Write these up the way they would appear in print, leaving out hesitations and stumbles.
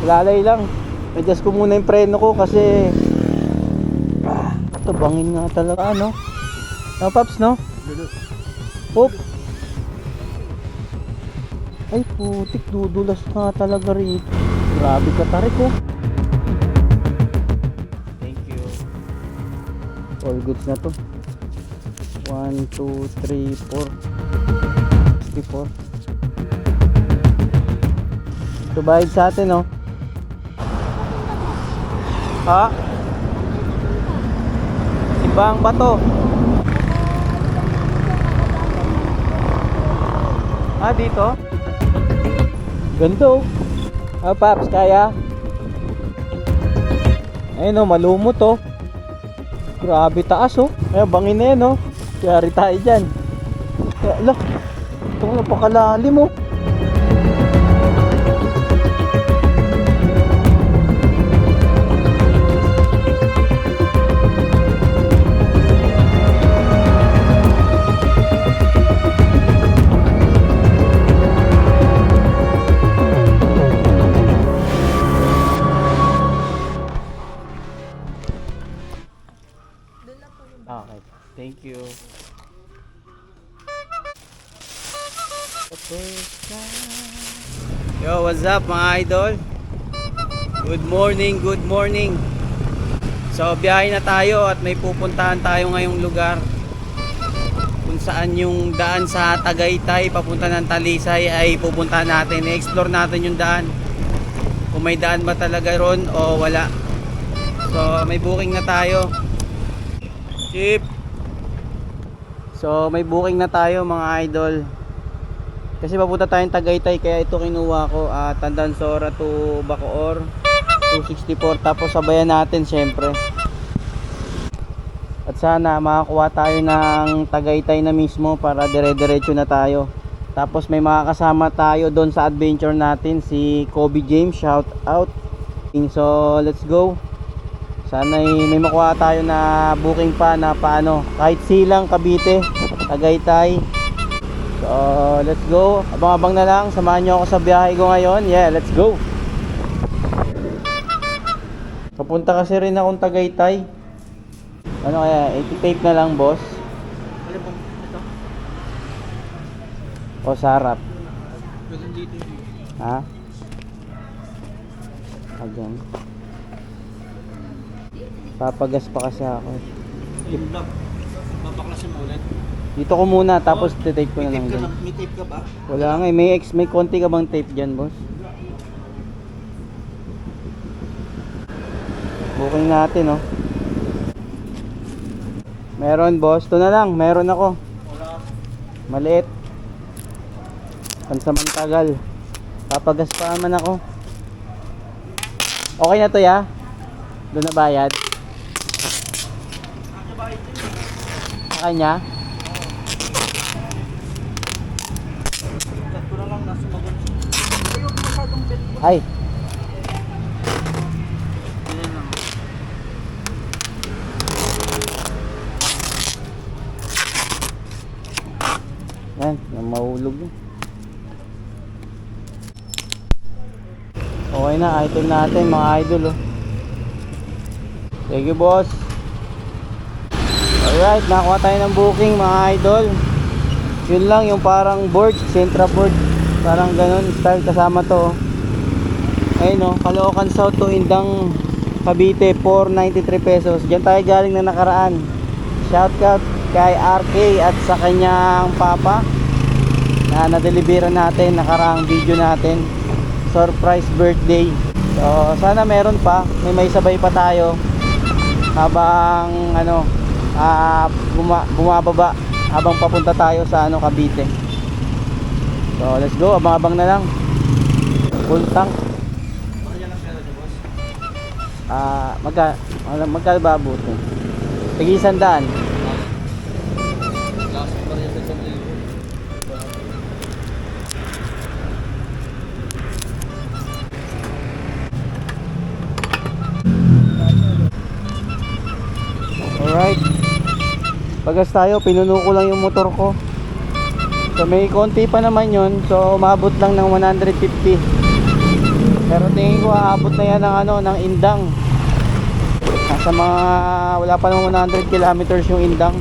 Lalay lang. Adjust ko muna yung preno ko kasi ito bangin nga talaga ano. No Paps no? Hop. Ay putik, dudulas nga talaga rin. Grabe ka tarik oh. Thank you. All goods na to. 1, 2, 3, 4 64. Ito bayad sa atin oh. Ha? Simbang Bato. Ah, dito? Ganto. Ah, Paps, kaya? Ayun oh, malumot oh. Grabe taas oh. Ay, bangin na yan oh. Kaya tayo dyan. Ala, ito napakalalim oh. Okay, thank you. Yo, what's up mga idol? Good morning, good morning. So, biyahe na tayo at may pupuntahan tayo ngayong lugar kung saan yung daan sa Tagaytay papunta ng Talisay ay pupuntahan natin. I-explore natin yung daan. Kung may daan ba talaga ron o wala. So, may booking na tayo. Chip. So may booking na tayo mga idol. Kasi papunta tayong Tagaytay kaya ito kinuha ko, Tandansora to Bacoor 264, tapos sabayan natin syempre. At sana makakuha tayo ng Tagaytay na mismo para dire-diretso na tayo. Tapos may makakasama tayo doon sa adventure natin, si Kobe James, shout out. So let's go. Sana may makuha tayo na booking pa na paano, kahit Silang, Cavite, Tagaytay. So let's go. Abang-abang na lang, samahan nyo ako sa biyahe ko ngayon. Yeah, let's go. Papunta kasi rin akong Tagaytay. Ano kaya, 80 tape na lang boss? Ano po? Ito? O sarap? Pwede dito. Ha? Ayan. Papagas pa kasi ako. Yung vlog. Papaklasin mo ulit. Dito ko muna tapos titape ko na lang dyan. May tape ka ba? Wala nga eh. May konti ka bang tape dyan boss? Booking natin oh. Meron boss. Ito na lang. Meron ako. Wala. Maliit. Pansamantagal. Papagas pa naman ako. Okay na to ya? Doon na bayad? Sa kanya? Chat ko na lang, nasa magon. Ayaw ko masyadong bet mo. Ay, Yan lang. yan, yung mahulog yun. Okay na, item natin mga idol oh. Thank you boss. Alright, nakakuha tayo ng booking mga idol. Yun lang, yung parang board, Centra board. Parang ganun style, kasama to oh. Ayun oh, Caloocan South to Indang, Cavite, 493 pesos. Diyan tayo galing na nakaraan. Shoutout kay RK at sa kanyang papa na na-deliveran natin nakaraang video natin. Surprise birthday. So sana meron pa, may sabay pa tayo habang ano bumababa habang papunta tayo sa Cavite. So let's go, abang-abang na lang. Full tank. Magkano ba abutin? Tig 100. Alright. Pagas tayo, pinuno ko lang yung motor ko. So may konti pa naman yun. So umabot lang ng 150. Pero tingin ko aabot na yan ng ano, ng Indang. Nasa mga wala pa naman 100 kilometers yung Indang.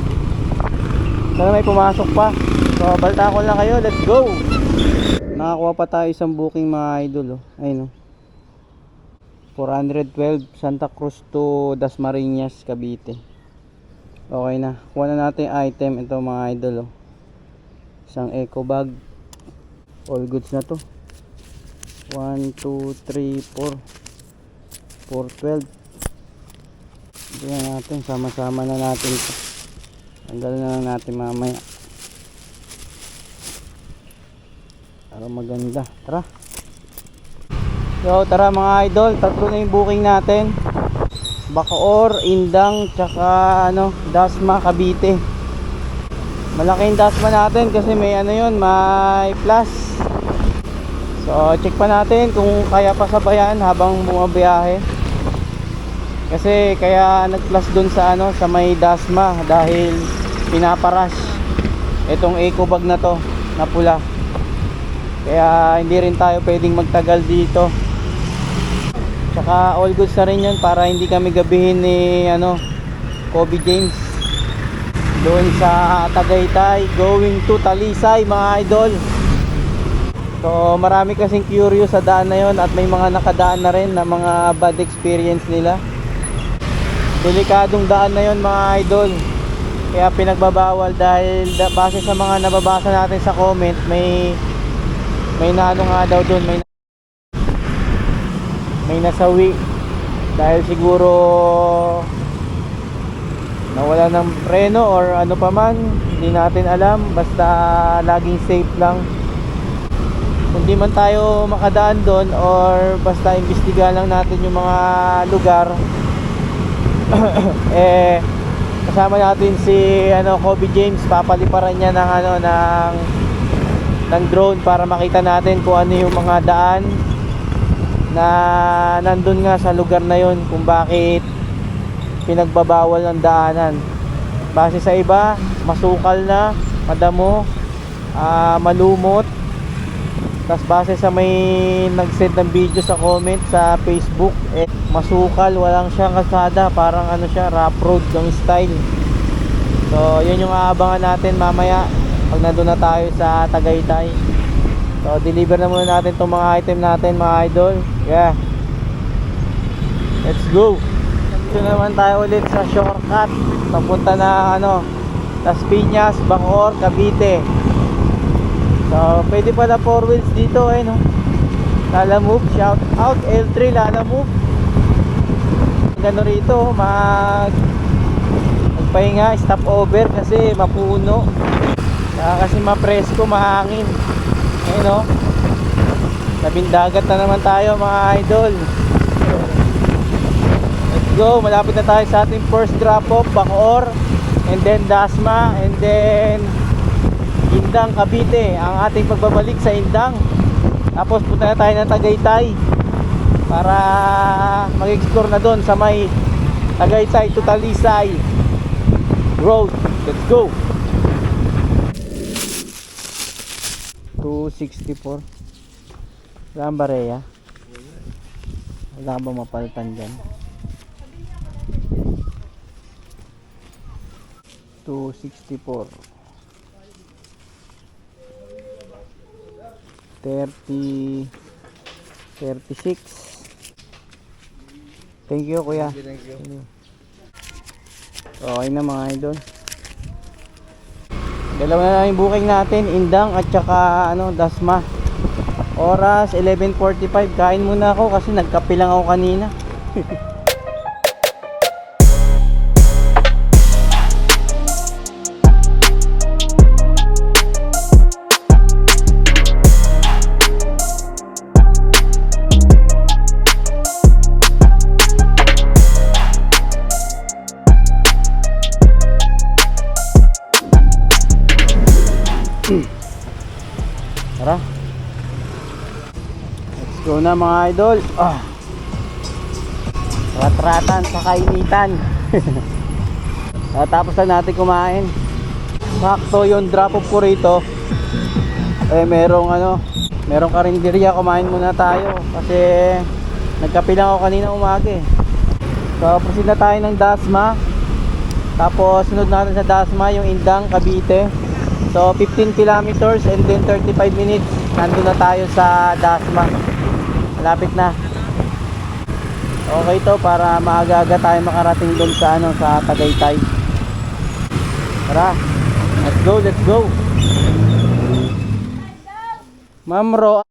Sana may pumasok pa. So balta ko lang kayo, let's go. Nakakuha pa tayo isang booking mga idol oh. Ayun oh. 412 Santa Cruz to Dasmariñas, Cavite. Okay na. Kuha na natin yung item ito mga idol oh. Isang eco bag. All goods na to. 1, 2, 3, 4 412. Tignan natin, sama-sama na natin ito. Tanggal na lang natin mamaya para maganda. Tara. So tara mga idol, tatlo na yung booking natin. Bacoor, Indang, tsaka ano, Dasma, Cavite. Malaking Dasma natin kasi may ano yun, may plus. So check pa natin kung kaya pa sabayan habang bumabiyahe. Kasi kaya nag-plus dun sa ano, sa may Dasma dahil pinaparush itong eco bag na to na pula. Kaya hindi rin tayo pwedeng magtagal dito. Tsaka all goods na rin yun para hindi kami gabihin ni ano, Kobe James doon sa Tagaytay going to Talisay mga idol. So marami kasing curious sa daan na yun at may mga nakadaan na rin na mga bad experience nila. Delikadong daan na yun mga idol. Kaya pinagbabawal dahil base sa mga nababasa natin sa comment, may naano nga daw doon, may nasawi dahil siguro nawala ng preno or ano pa man, hindi natin alam. Basta laging safe lang. Kung di man tayo makadaan doon or basta imbestigahan lang natin yung mga lugar eh kasama natin si ano, Kobe James. Papaliparan niya ng ano, ng drone para makita natin kung ano yung mga daan na nandun nga sa lugar na yon, kung bakit pinagbabawal ng daanan. Base sa iba, masukal na, madamo, malumot. Tapos base sa may nag-send ng video sa comment sa Facebook, masukal, walang siyang kalsada, parang ano siya, rough road yung style. So yun yung aabangan natin mamaya pag nandun na tayo sa Tagaytay. So deliver na muna natin itong mga item natin mga idol. Yeah, let's go. Ito naman tayo ulit sa shortcut papunta na ano, Las Piñas, Bacoor, Cavite. So pwede pala 4 wheels dito eh no. Lala Move, shout out L3 Lala Move. Gano rito magpahinga, stop over kasi mapuno. Kasi mapresko, mahangin. Ayun no. Labing dagat na naman tayo mga idol. Let's go, malapit na tayo sa ating first drop off, Bacoor, and then Dasma, and then Indang, Cavite. Ang ating pagbabalik sa Indang. Tapos punta na tayo ng Tagaytay para mag-explore na doon sa may Tagaytay to Talisay road. Let's go. 264. Wala ang bareya? Wala ka ba mapalitan dyan? 264 30 36. Thank you kuya. Thank you. Okay na mga idol. Dalawa na lang yung booking natin, Indang at saka ano, Dasma. Oras 11:45. Kain muna ako kasi nagkape lang ako kanina. Tara. Let's go na mga idol. Rat-ratan sa kainitan. Tapos na natin kumain. Sakto yung drop off ko rito. Merong ano, Merong karinderya, kumain muna tayo kasi nagkape lang ako kanina umaga eh. So proceed na tayo ng Dasma. Tapos sunod natin sa Dasma yung Indang, Cavite. So 15 kilometers and then 35 minutes nandun na tayo sa Dasma. Malapit na. Okay to, para maaga-aga tayo makarating doon sa ano, sa Tagaytay. Tara. Let's go, let's go. Ma'am Ro,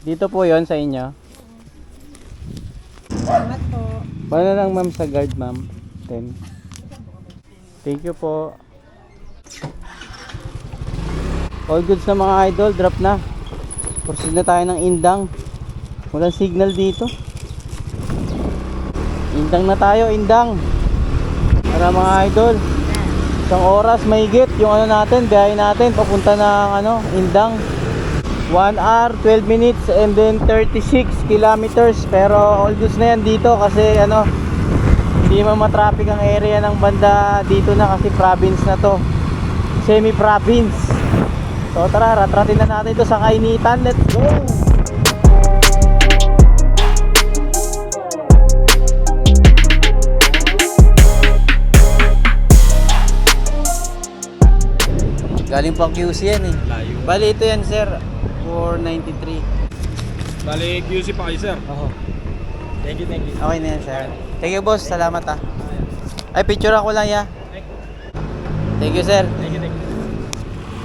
dito po yon sa inyo. Salamat po. Paano lang ma'am sa guard ma'am? 10. Thank you po. All goods na mga idol, drop na. Proceed na tayo ng Indang. Walang signal dito. Indang na tayo, Indang. Para mga idol. Isang oras mahigit yung ano natin, biyahe natin papunta ng ano, Indang. 1 hour, 12 minutes and then 36 kilometers. Pero all goods na yan dito kasi ano, hindi man matraffic ang area ng banda dito na kasi province na to. Semi-province. So tara, ratratin na natin ito sa kainitan. Let's go! Galing pang QC yan eh. Layo. Bali ito yan sir, 493. Bali, QC pa kayo, sir. Oo. Thank you, thank you. Okay na yan sir. Thank you boss, salamat ah. Ay, picture ako lang ya. Thank you sir. Thank you, thank you.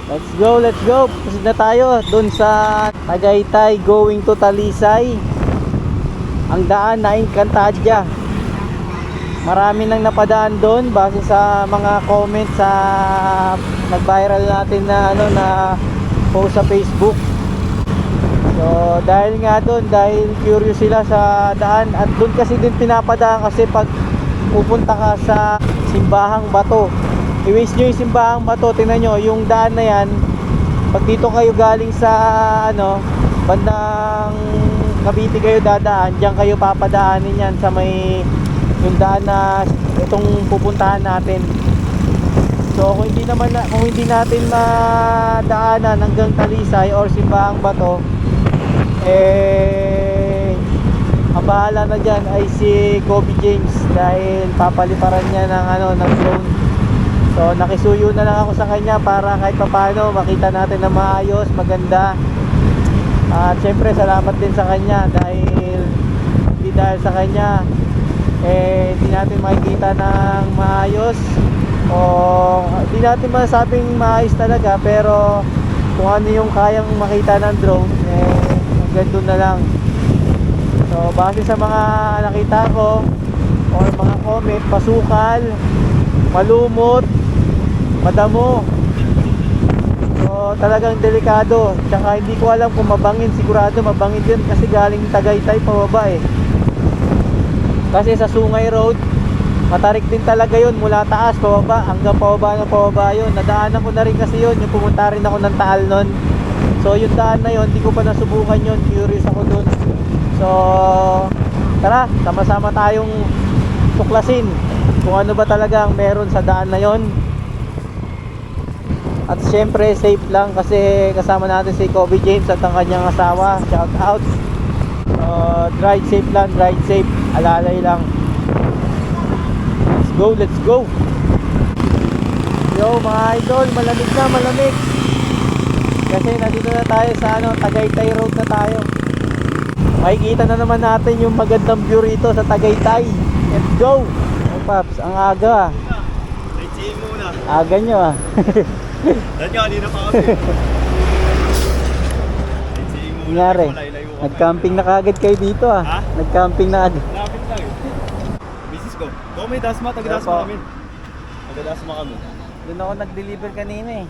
Let's go, let's go. Proceed na tayo dun sa Tagaytay going to Talisay. Ang daan na Encantadia. Marami nang napadaan doon base sa mga comments sa nag-viral natin na ano na post sa Facebook. So dahil nga doon, dahil curious sila sa daan at doon kasi din pinapadaan kasi pag pupunta ka sa Simbahang Bato. I-waste nyo yung Simbahang Bato, tingnan nyo yung daan na yan. Pag dito kayo galing sa ano, bandang Cavite kayo dadaan, diyan kayo papadaanin yan sa may yung daan na itong pupuntahan natin. So kung hindi natin madaanan hanggang Talisay or Simbahang Bato, eh ang bahala na diyan ay si Kobe James dahil papaliparan niya ng ano ng drone. So nakisuyo na lang ako sa kanya para kahit papaano makita natin na maayos, maganda. At syempre salamat din sa kanya dahil hindi dahil sa kanya hindi natin makikita ng maayos o hindi natin masabing maayos talaga, pero kung ano yung kayang makita ng drone hanggang doon na lang. So base sa mga nakita ko or mga comment, pasukal, malumot, madamo, so talagang delikado. Tsaka hindi ko alam kung mabangin, sigurado mabangin din kasi galing Tagaytay pababa eh. Kasi sa Sungay Road, matarik din talaga yun mula taas, pababa, hanggang pababa yun. Nadaanan ko na rin kasi yun, yung pumunta rin ako ng Taal nun. So yung daan na yun, hindi ko pa nasubukan yun, curious ako dun. So, tara, sama-sama tayong tuklasin kung ano ba talaga ang meron sa daan na yun. At syempre, safe lang kasi kasama natin si Kobe James at ang kanyang asawa. Shout out. Ride safe lang, ride safe, alalay lang. Let's go. Yo mga idol, malamig na, malamig. Kasi nandito na tayo sa ano, Tagaytay Road na tayo. Makikita na naman natin yung magandang view rito sa Tagaytay. Let's go. Oh paps, ang aga. Sightseeing muna. Aga nyo ah. Dahil nga, hindi na pa kami. Sightseeing muna. Nangyari, Malayo-layo kami. nag-camping na kagad kayo dito ah. Ha? Nag-camping na agad. Lapit lang eh. Business ko. Kung may Dasma, taga-Dasma Opo. kami. Taga-Dasma kami. Doon ako nag-deliver kanina eh.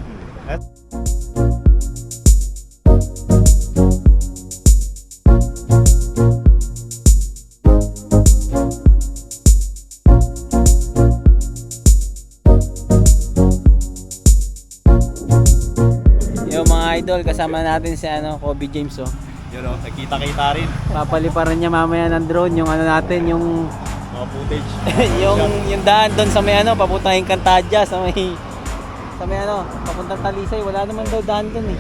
Yung mga idol, kasama natin si ano, Kobe James oh. Yun o, nagkita-kita rin. Papaliparan niya mamaya ng drone yung ano natin, yung Mga footage. yung daan doon sa may ano, papuntang Encantadia sa may ano, papuntang Talisay, wala naman daw daan doon eh.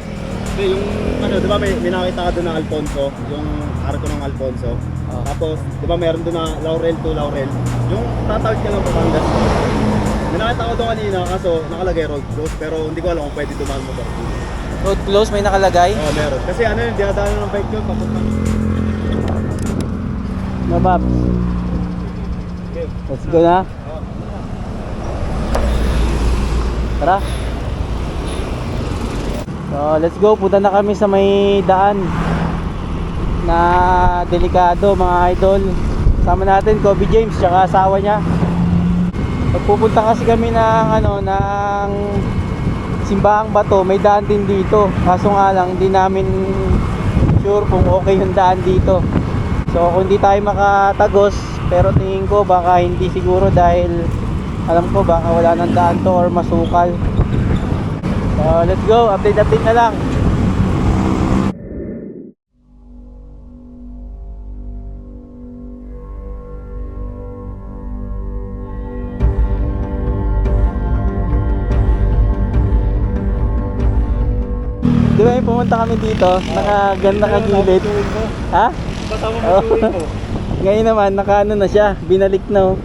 Hindi, yung ano, di ba may nakita ka doon na Alfonso, yung arko ng Alfonso. Oh. Tapos, di ba meron doon na Laurel to Laurel. Yung tatawid ka ng Batangas. May nakita ko doon kanina, kaso nakalagay road close, pero hindi ko alam kung pwede dumaan mo ba. Road close, may nakalagay. Oo, meron. Kasi ano yun, dinadaanan ng bike yun, papunta. Mabaps. Okay. Let's go na. Tara. So, let's go. Punta na kami sa may daan na delikado, mga idol. Sama natin Kobe James tsaka asawa niya. Pagpupunta kasi kami ng ng Simbahang Bato, may daan din dito. Kaso nga lang hindi namin sure kung okay yung daan dito. So kung hindi tayo makatagos, pero tingin ko baka hindi siguro dahil alam ko baka wala ng daan to or masukal. So let's go, update na lang. Di ba yung pumunta kami dito, nakagilid. Ha? Kasama mo Oo. tuwing mo. Ngayon naman, nakaano na siya, binalik na oh.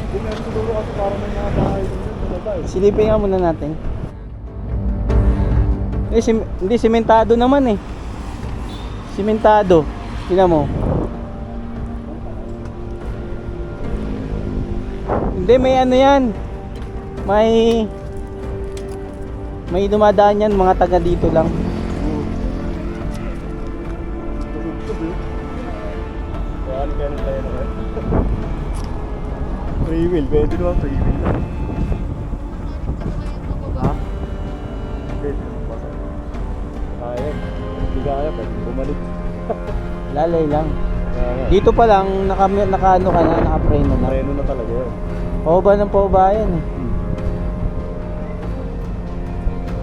Hindi meron siguro kasi parang may mga bahay doon sa baba eh. Silipin nga muna natin. Hindi, simentado naman eh. Simentado. Tingnan mo. Hindi, may ano yan. May dumadaan yan, mga taga dito lang. Kaya ganun tayo na kayo. Free will, pwede naman free will lang. Ha? Pwede, basta. Kaya, hindi kaya, pwede bumalik. Lalay lang. Kaya, Dito pa lang, nakaano ka na, nakapreno na. Mareno na talaga yun. Pauba ng pauba yan eh.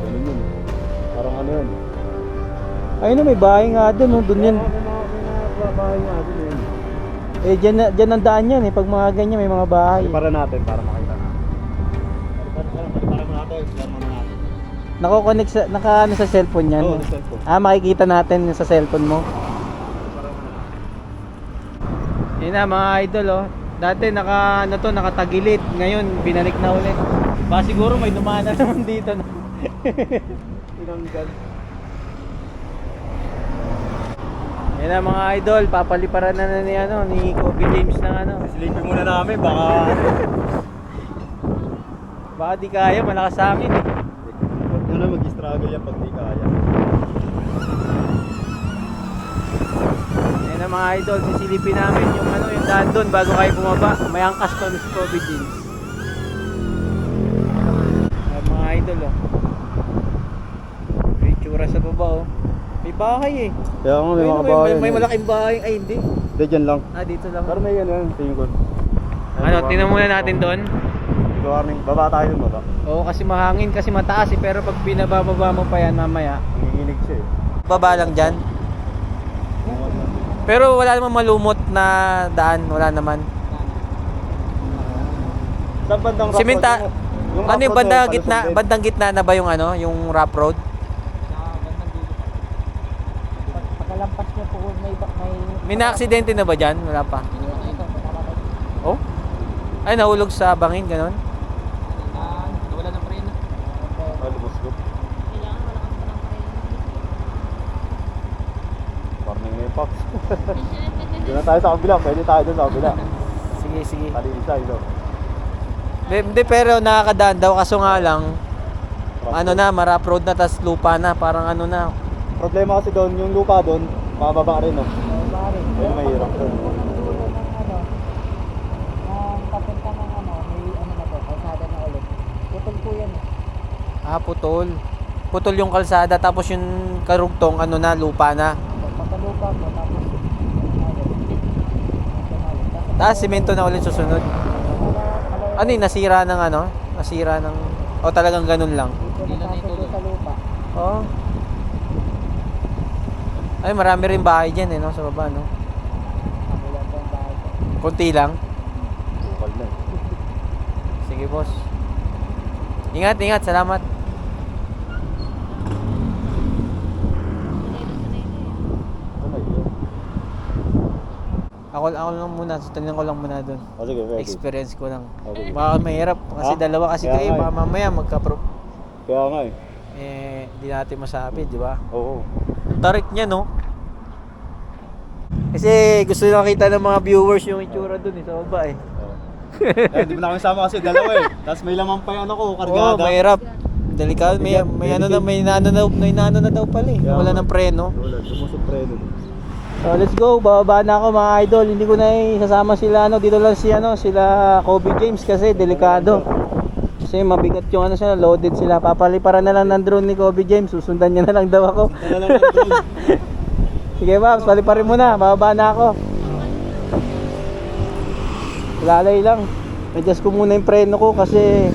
Ganun yun. Parang ano yun. Ayun na, may bahay nga doon, oh, doon yan. May mga bahay nga din yun. Eh, dyan ang daan yan eh. Pag mga ganyan, may mga bahay. Para natin, para makita natin. Para mo natin, para mo natin. Nako-connect sa, naka-ano sa cellphone yan. Oo, sa cellphone. Ah, makikita natin sa cellphone mo. Yun na mga idol oh. Dati nakatagilid. Ngayon, binalik na ulit. Baka siguro may dumaan na naman dito. No? Tinanggal. Yan na mga idol, papaliparan na ni Kobe James ng Silipin muna namin, baka... Baka di kaya, malakas sa amin eh. Huwag mo na mag-struggle yan pag di kaya. Yan na mga idol, sisilipin namin yung daan doon bago kayo bumaba. May angkas to ni Kobe James. Yan mga idol oh. May tsura sa baba oh. May bahay eh. Kaya nga may Ayun, mga bahay. may malaking bahay. Ay hindi. Hindi, dyan lang. Ah, dito lang. Pero may ano yan, tingin ko. Ano, tingnan muna natin doon. Warning, baba tayo dun, baba. Oo, kasi mahangin, kasi mataas eh. Pero pag binababa mo pa yan mamaya. Nanginginig siya eh. Baba lang dyan. Pero wala namang malumot na daan. Wala naman. Saan bandang rough Simenta. road? Yung Ano rough yung road bandang na gitna? palusot din. Bandang gitna na ba yung yung rough road? Pagkalampas niya po, May na-aksidente na ba dyan? Wala pa. Oh? Ay, nahulog sa bangin, ganon? wala ng preno. Ah, lumusgot. Warning na yung pops. Doon na tayo sa kabila, pwede tayo doon sa kabila. Sige, sige. Kalisa, ito. Hindi, pero nakakadaan daw. Kaso nga lang, ma-rough road na, tas lupa na. Parang ano na. Problema kasi doon, yung lupa doon, mababa rin, no? Bari. Ayun, mahirap doon. Papunta ng may na po, kalsada na ulit. Putol po yan. Ah, putol. Putol yung kalsada, tapos yung karugtong, lupa na. Pagkalupa po, tapos Tapos simento na ulit susunod. Ano yung nasira ng Nasira ng... O talagang ganun lang? dito na tapos sa lupa. Oo. Ay, marami rin bahay dyan no? Sa baba, no? Magulang po ang bahay ko. Kunti lang. Bukal na eh. Sige, boss. Ingat, ingat. Salamat. ako lang muna, tingnan ko lang muna doon. Oh, sige, ready. Experience ko lang. Okay. Baka mahirap kasi Ah, dalawa kasi kaya kayo, nga eh. baka mamaya Kaya nga eh. hindi natin masabi, di ba? Oo. Ang tarik niya, no? Kasi gusto nyo nakita ng mga viewers yung itsura doon sa baba eh. Hindi mo na kami sama kasi dalawa eh. Tapos may laman pa yung ano ko, Oo, kargada. mahirap. Delikado, may naano na daw pala eh. Kaya Wala nga. ng preno. Wala, lumusok preno. So let's go, bababa na ako mga idol. Hindi ko na isasama sila dito lang sila Kobe James kasi delikado. Kasi mabigat yung sila, loaded sila. Papaliparan na lang ng drone ni Kobe James. Susundan niya na lang daw ako. Dala lang ng drone. Sige Babs, paliparin mo na. Bababa na ako. Lalay lang. Adjust ko muna yung preno ko kasi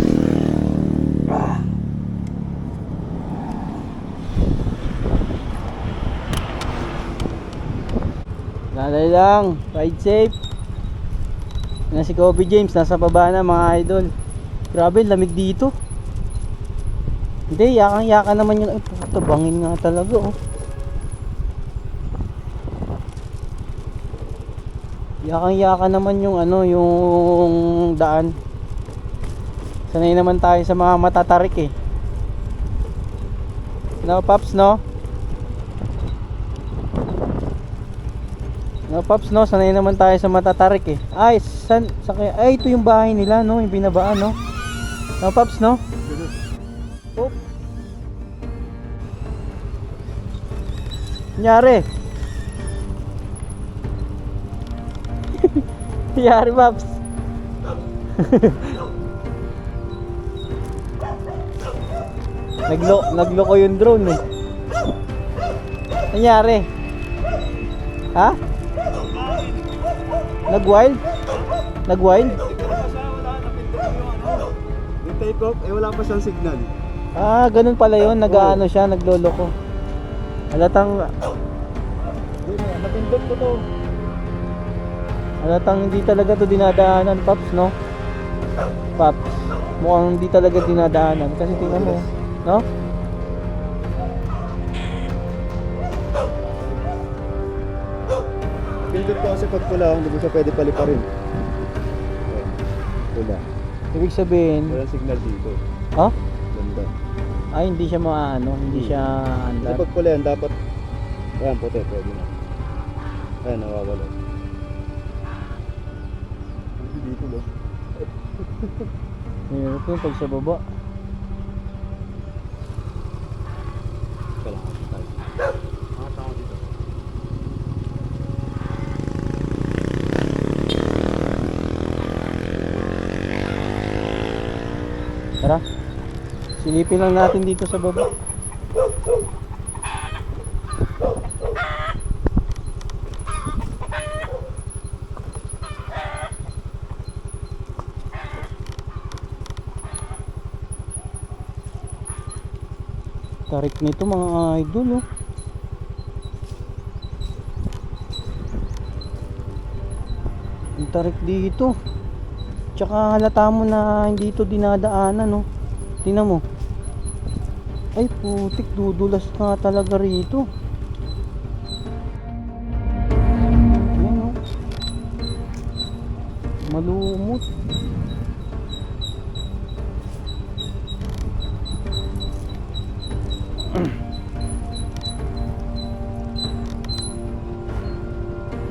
lalay lang. Ride safe. Yan si Kobe James. Nasa baba na mga idol. Grabe, lamig dito. Hindi, yakang-yaka naman yun. Ay, puta, bangin nga talaga oh. Yakang-yaka naman yung yung daan. Sanay naman tayo sa mga matatarik eh. No, Paps, no? No, Paps, no? Sanay naman tayo sa matatarik eh. Ay, ay, ito yung bahay nila, no? Yung binabaan, no? No, Paps, no? Oh. Nangyari? Nangyari, Paps? Nagloko yung drone eh. Nangyari? Ha? Nag-wild? Nag-wild? Yung take off, wala pa siyang signal. Ah, ganun pala yun. Nag-ano siya, nagloloko. Halatang Napindot ko to. halatang hindi talaga to dinadaanan, Paps, no? Paps, mukhang hindi talaga dinadaanan. Kasi tingnan mo, no? Pindot ko kasi pag pula, hindi ko siya pwede paliparin. Pula. Ibig sabihin, Walang signal dito. ha? Ganda. Ay, hindi siya maano, hindi siya Kasi andar. pag pula yan, dapat... Ayan, puti, pwede na. Ayan, nawawala. Dito ba? Mahirap yun pag sa baba. Kailangan tayo. Mga tao dito. Tara, silipin lang natin dito sa baba. Tarik nito mga idol oh. Ang tarik dito. Tsaka halata mo na hindi ito dinadaanan no. Tingnan mo. Ay putik, dudulas nga talaga rito. Ayan oh. Malumot.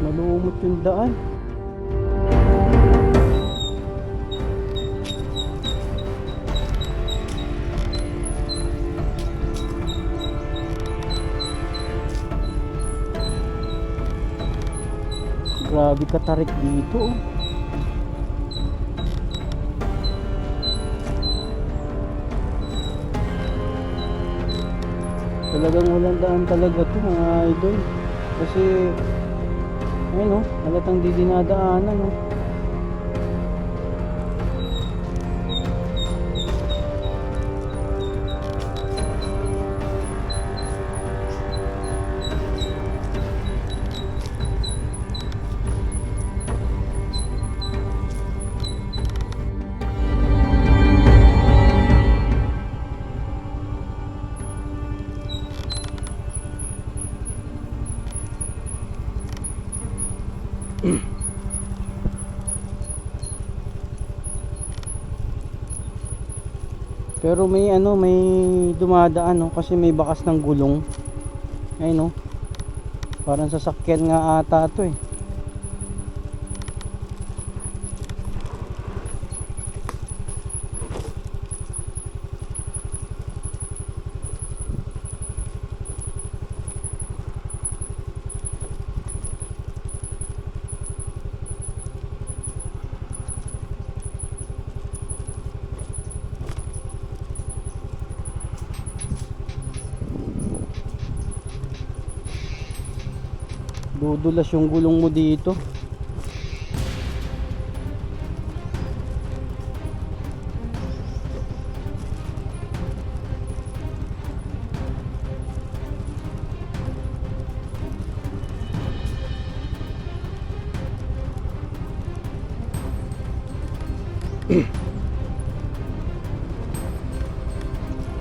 Malumot yung daan. Grabe katarik dito oh. Talagang walang daan talaga to mga idol. Kasi ayun oh, halatang di dinadaanan oh. Pero may ano, may dumadaan no kasi may bakas ng gulong. Ay no. Parang sasakyan nga ata 'to eh. Dudulas yung gulong mo dito.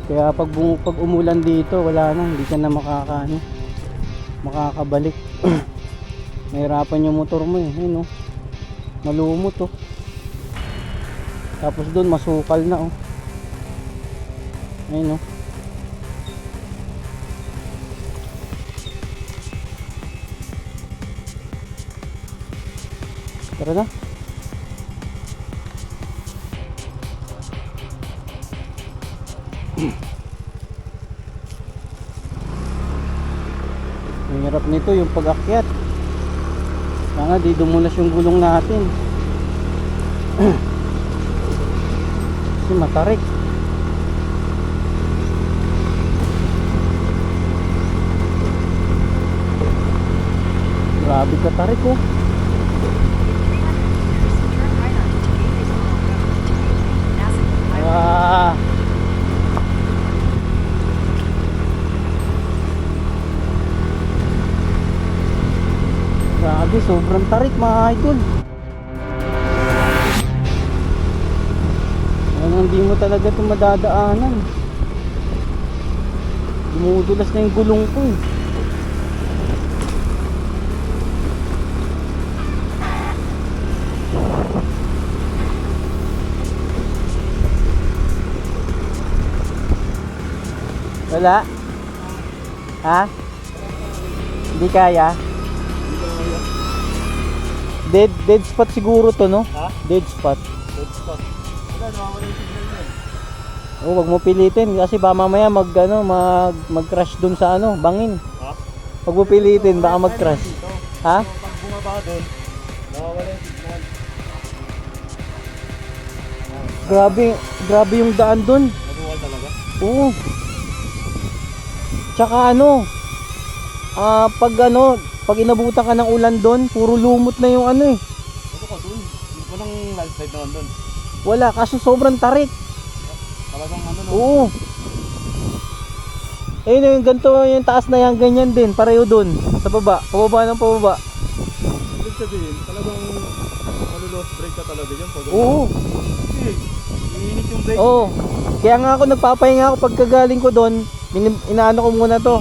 Kaya pag umulan dito, wala na, hindi ka na makakabalik. Mahirapan yung motor mo eh, ayun oh. Malumot oh. Tapos doon masukal na oh. Ayun oh. Tara na. Ang hirap nito yung pag-akyat. Sana di dumulas yung gulong natin. Kasi matarik. Grabe katarik oh. Ah. Grabe, sobrang tarik mga idol. Hindi mo talaga ito madadaanan. Dumudulas na yung gulong ko eh. Wala? Ha? Hindi kaya? Dead spot siguro to no? Ha? Dead spot. Dead spot. Wala, nawawala yung signal niya. Oh, wag mo pilitin kasi ba mamaya mag-crash dun sa ano, bangin. Ha? Wag mo pilitin baka mag-crash. Ha? Pag bumaba doon, nawawala yung signal. Grabe yung daan dun. Mabuwal talaga. Oo. Tsaka pag inabutan ka ng ulan doon, puro lumot na yung ano eh. Ito ka doon. Walang landslide naman doon. Wala, kaso sobrang tarik. Talagang ano no? Oo. Ayun yung ganito, yung taas na yan, ganyan din, pareho doon, sa baba, pababa ng pababa. Ibig sabihin, talagang lost brake ka talaga dyan. Oo. Kasi, iinit yung brake. Oo. Kaya nga ako nagpapahinga ako pagkagaling ko doon, inaano ko muna to.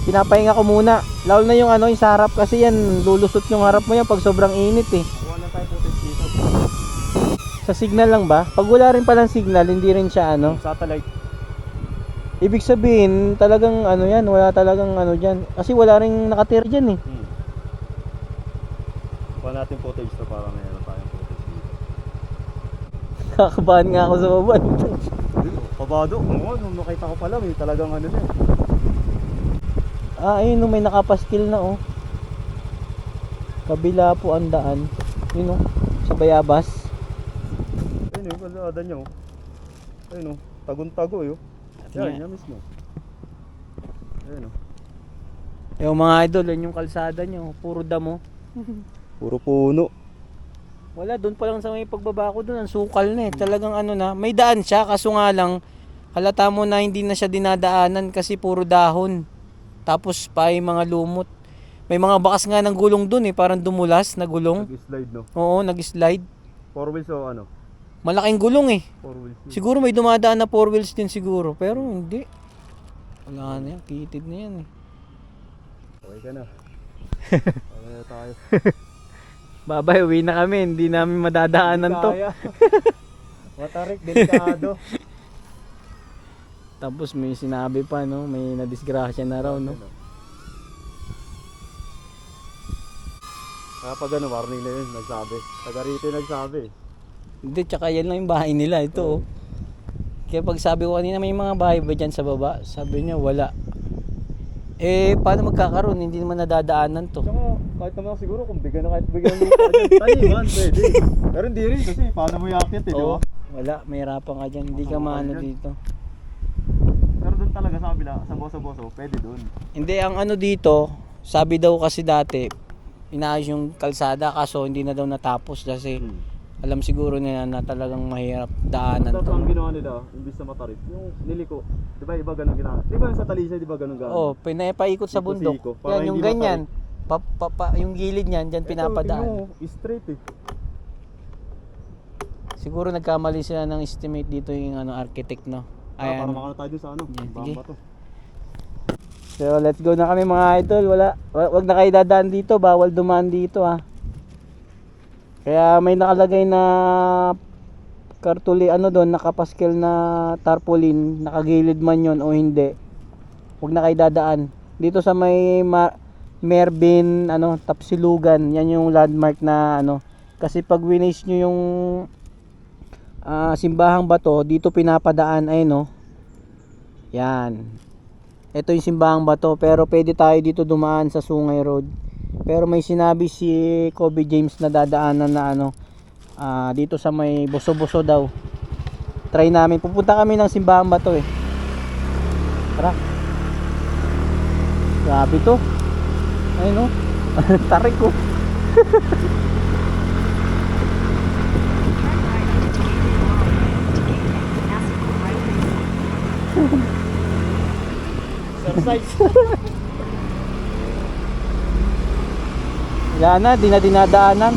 Pinapahinga ko muna. Lalo na yung yung sa harap kasi yan, lulusot yung harap mo yan pag sobrang init eh. Kuha lang tayo footage dito. Sa signal lang ba? Pag wala rin palang signal, hindi rin siya Satellite. Ibig sabihin, talagang yan, wala talagang dyan. Kasi wala rin nakatira dyan eh. Kuha natin footage to para mayroon tayong footage dito. Kakabahan nga ako sa baba. Kabado. Oo, nung nakita ko pala, may talagang ano na. Ayun may nakapaskil na oh. Kabila po ang daan. Yun oh, sa Bayabas. Ayun yung kalsada niya oh. Ayun oh, tagun-tago yun. Yan mismo. Ayun oh. Yung mga idol, yun yung kalsada nyo. Puro damo. Puro puno. Wala, doon pa lang sa may pagbaba ko doon, ang sukal na eh. Talagang na, may daan siya, kaso nga lang, halata mo na hindi na siya dinadaanan kasi puro dahon. Tapos pa yung mga lumot. May mga bakas nga ng gulong doon eh, parang dumulas na gulong. Nag-slide no? Oo, nag-slide. 4 wheels o ano? Malaking gulong eh. 4 wheels. Siguro may dumadaan na 4 wheels din siguro, pero hindi. Wala na yan, kitid na yan eh. Okay ka na. Okay na tayo. Babay, uwi na kami, hindi namin madadaanan to. Matarik, delikado. Tapos may sinabi pa, no? May nadisgrasya na raw, no? Kaya pag ano, warning na yun, nagsabi. Taga rito yung nagsabi. Hindi, tsaka yan lang yung bahay nila. Ito, oh. Kaya pag sabi ko kanina, may mga bahay ba dyan sa baba? Sabi niya, wala. Eh, paano magkakaroon? Hindi naman nadadaanan to. Tsaka, kahit naman ako siguro kung bigyan na kahit bigyan mo pa dyan. Taniman, pwede. Pero hindi rin kasi, paano mo yakit eh, di ba? Oo, wala, may hirapan ka dyan. Hindi ka maano dito. Pero doon talaga sa kabila, sa boso-boso, pwede doon. Hindi, ang ano dito, sabi daw kasi dati, inaayos yung kalsada kaso hindi na daw natapos kasi alam siguro nila na talagang mahirap daanan Tapos to. ang ginawa nila, imbis na matarip, yung niliko, di ba iba ganun ginawa? Di ba yung sa Talisay, di ba ganun gano'n? Oh, pinapaikot sa bundok. Siko-siko, para Yan, yung hindi ganyan. Yung gilid niyan, diyan pinapadaan. Ito, straight eh. Siguro nagkamali sila ng estimate dito yung ano architect, no. Para Ayan. makano tayo doon sa ano, Yan, bang sige. bato. So, let's go na kami mga idol. Wag na kayo dadaan dito, bawal dumaan dito ha. Kaya may nakalagay na kartuli ano doon, nakapaskel na tarpaulin, nakagilid man yon o hindi. Wag na kayo dadaan. Dito sa may Merbin ano, Tapsilugan, yan yung landmark na ano. Kasi pag winis nyo yung simbahang bato, dito pinapadaan ay no. Yan. Ito yung simbahang bato, pero pwede tayo dito dumaan sa Sungay Road. Pero may sinabi si Kobe James na dadaanan na ano, dito sa may Boso-Boso daw. Try namin, pupunta kami ng simbahang bato eh. Tara. Grabe to. Ay no. Tarik ko. Exercise. Yan na, di na dinadaanan.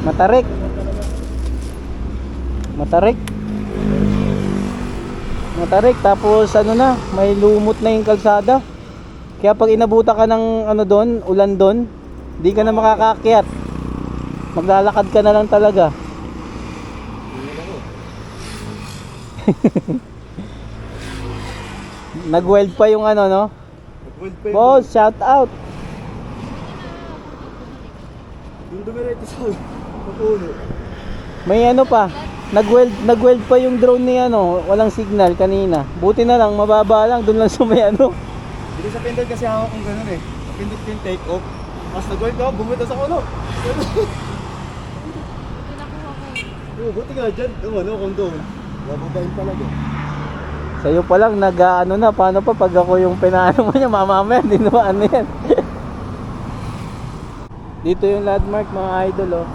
Matarik. Matarik. Matarik, tapos ano na, may lumot na yung kalsada. Kaya pag inabutan ka ng ano doon, ulan doon, di ka na makakaakyat. Maglalakad ka na lang talaga. Nag-weld pa yung ano, no? Boss, shout out. Yung dumiretso sa puno. May ano pa, nag-weld pa yung drone ni ano, walang signal kanina. Buti na lang, mababa lang, doon lang sa may ano. Hindi sa pindot kasi hawak kong ganun eh. Pindot ko yung take off. Mas nag-weld ako, bumita sa kuno. Oo, buti nga dyan. Yung ano, kung doon. Bababain talaga. Sa'yo pa lang, nag-ano na, paano pa pag ako yung pinaano mo niya, mamamaya, hindi naman ano yan. Dito yung landmark mga idol, oh.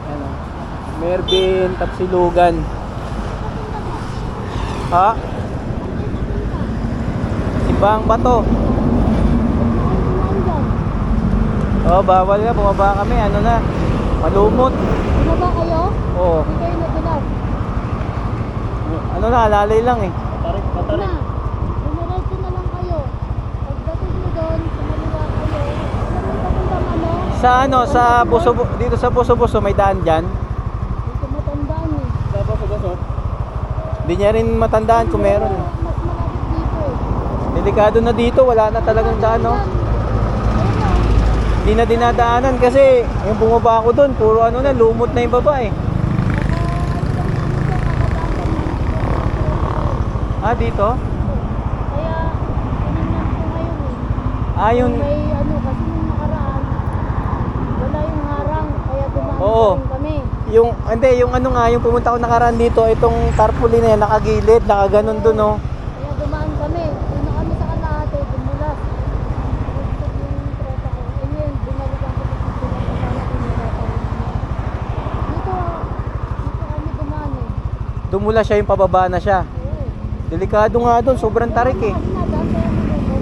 Ano, Merbin, Tapsilugan. Ha? Simbahang bato. Oh, bawal nga, bumaba kami, ano na, malumot. Bumaba kayo? Oo. Hindi kayo nagunap. Ano na, alalay lang eh. Matarik, matarik. Na, dumiretso na lang kayo. Pagdating nyo doon, sumaliwa kayo. Alam mo papuntang ano? Sa ano, sa dito sa Boso-Boso may daan dyan. Dito matandaan eh. Tapos sa gasot. Hindi niya rin matandaan kung meron. Mas malapit dito eh. Delikado na dito, wala na talagang daan, no? Ayun na. Hindi na dinadaanan kasi yung bumaba ako doon, puro ano na, lumot na yung baba eh. Ah, dito? Kaya, kanina po ngayon eh. Ah, yung... May ano, kasi nung nakaraan, wala yung harang. Kaya dumaan Oo. pa rin kami. Hindi, yung ano nga, yung pumunta ko nakaraan dito, itong tarpaulin na yan, nakagilid, nakaganon doon, no? Kaya dumaan kami. Doon na kami sa kalahati, dumulas. Gusto yung tropa ko. Eh yun, bumalikan ko sa pinapasama ko yung tropa ko. Dito kami dumaan eh. Dumula siya, yung pababa na siya. Oo. Delikado nga doon, sobrang tarik eh. Sinadaan kaya malubog.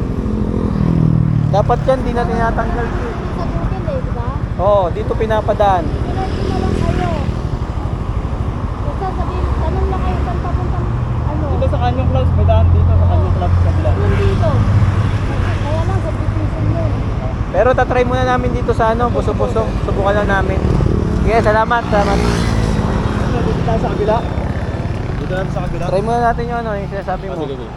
Dapat yan, di na tinatanggal. Sa Google eh, di ba? Oo, dito pinapadaan. Diretso na lang kayo. Basta sabihin, tanong lang kayo saan papuntang ano. Dito sa Kanyang Clubs, may daan dito sa Kanyang Clubs sa kabila. Nandito. Kaya lang, sa petition yun. Pero tatry muna namin dito sa ano, Boso-Boso. Subukan lang namin. Sige, salamat, salamat. Dito tayo sa kabila. daan sa kabila. Try muna natin yung ano, yung sinasabi mo. Sige.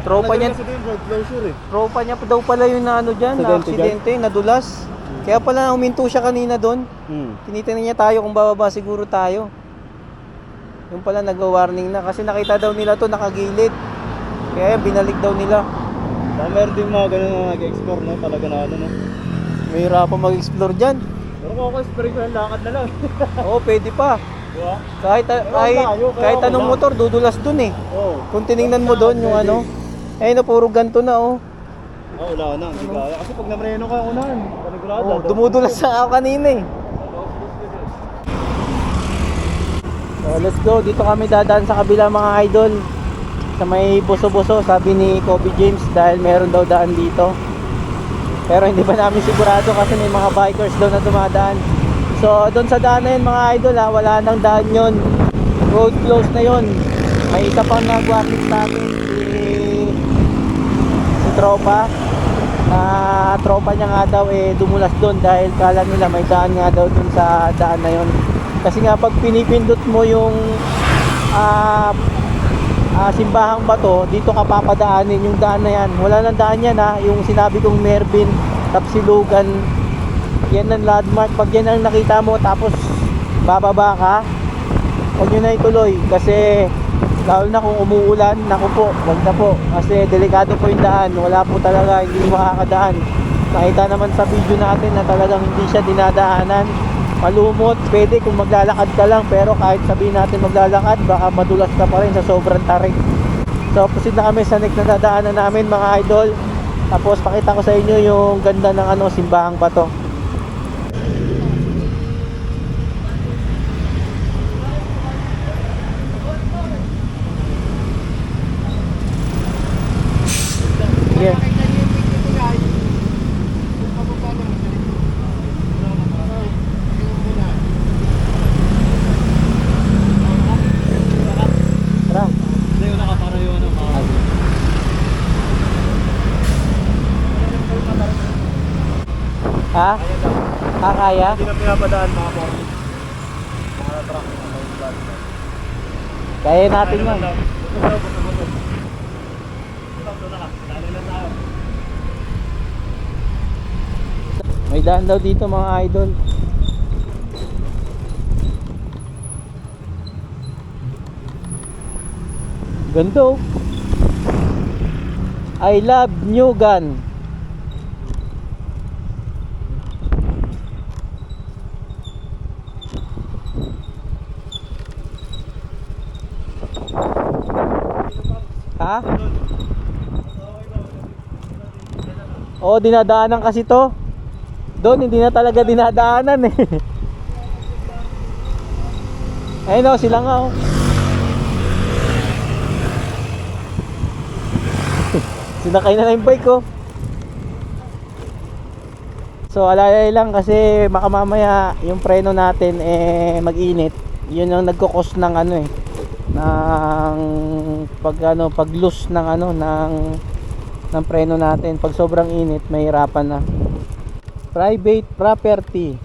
Tropa niya, Kasi din road closure eh. tropa niya daw pala yung na ano dyan, na aksidente, nadulas. Kaya pala huminto siya kanina doon. Tinitingnan niya tayo kung bababa siguro tayo. Yung pala nagwa-warning na kasi nakita daw nila to nakagilid. Kaya binalik daw nila. Meron din mga ganun na nag-explore, no? Talaga na ano, no? May hirapan mag-explore dyan. Pero kung ako explore ko yung lakad na lang. Oo, pwede pa. Diba? Kahit anong motor, dudulas dun eh. Oo. Kung tinignan mo doon yung ano, eh na puro ganto na oh. Wala na, hindi kaya. Kasi pag namreno ka unahan, panigurado. Oh, dumudulas sa ako kanina eh. So let's go, dito kami dadaan sa kabila mga idol. Sa may buso-buso, sabi ni Kobe James dahil meron daw daan dito. Pero hindi pa namin sigurado kasi may mga bikers daw na dumadaan. So doon sa daan na yun mga idol ha, wala nang daan yun. Road closed na yun. May isa pang nag-warning sa akin, si tropa. Na tropa niya nga daw eh dumulas doon dahil kala nila may daan nga daw doon sa daan na yun. Kasi nga pag pinipindot mo yung simbahang bato, dito ka papadaanin yung daan na yan. Wala nang daan yan ha, yung sinabi kong Mervin, Tapsilugan, yan ang landmark. Pag yan ang nakita mo tapos bababa ka, huwag nyo na ituloy kasi lalo na kung umuulan, naku po, wag na po kasi delikado po yung daan, wala po talaga, hindi makakadaan. Makita naman sa video natin na talagang hindi siya dinadaanan, malumot. Pwede kung maglalakad ka lang, pero kahit sabihin natin maglalakad, baka madulas ka pa rin sa sobrang tarik. So proceed na kami sa next na dadaanan namin mga idol. Tapos pakita ko sa inyo yung ganda ng ano, simbahang bato. Yeah. Tara. Hindi ko nakapara yung ano. Ha? Kaya? Hindi na pinapadaan mga morning. Mga truck. Kaya natin yun. May daan daw dito mga idol. Ganda oh. I love New Gun. Ha? Oo, dinadaanan kasi to. Doon hindi na talaga dinadaanan eh. Ayun oh, sila nga oh. Sinakay na yung bike oh. So alalay lang kasi baka mamaya yung preno natin eh mag-init. Yun ang nagko-cause ng ano eh, ng pag loose ng ano ng preno natin. Pag sobrang init mahirapan na. Private property.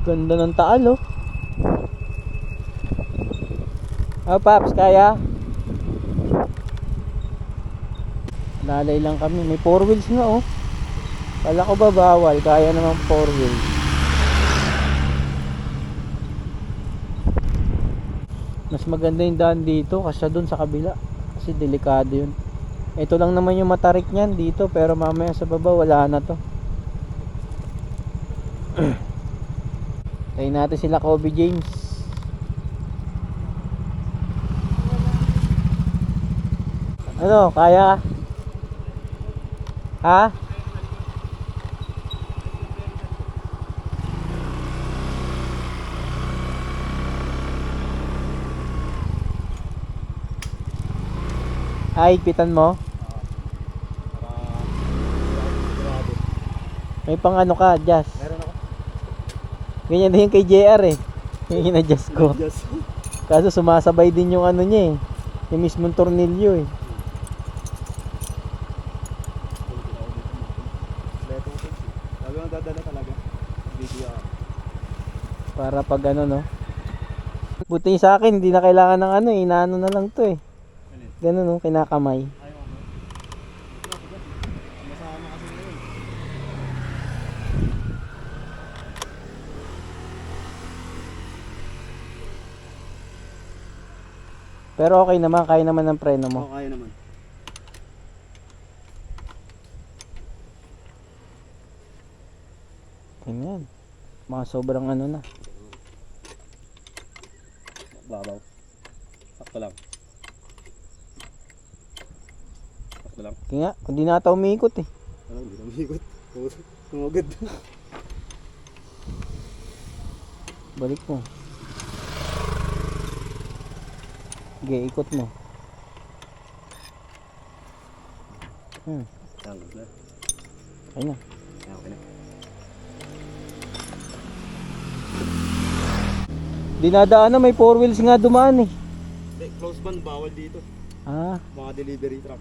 Ganda ng taal oh. Oh paps, kaya? Lalay lang kami. May 4 wheels nga oh. Kala ko ba bawal? Kaya naman 4 wheels. Mas maganda yung daan dito kasi doon sa kabila. Kasi delikado yun. Ito lang naman yung matarik niyan dito, pero mamaya sa baba wala na to. Tayo natin sila Kobe James. Ano, kaya? Ha? Ay, pitan mo? May pang ano ka, Jazz? Meron ako. Ganyan din kay JR eh. Yung ina-adjust ko. Yes. Kaso sumasabay din yung ano niya eh. Yung mismong tornilyo eh. Sabi mo dadala talaga. Video. Para pag ano no. Buti yung sa akin, hindi na kailangan ng ano eh. Inaano na lang to eh. Ganun oh, kinakamay. Ayaw ano. Masama kasi ngayon. Pero okay naman, kaya naman ng preno mo. Oo, kaya naman. Ganyan. Mga sobrang ano na. Babaw. Sakto lang. Sakto lang. Kaya nga, hindi na ata umiikot eh. Alam, hindi na umikot. Tumugod. Balik mo. Sige, ikot mo. Tanggal na. Okay na. Okay na. Dinadaan na, may 4 wheels nga dumaan eh. Hindi, close ban bawal dito. Ah, Mga delivery truck.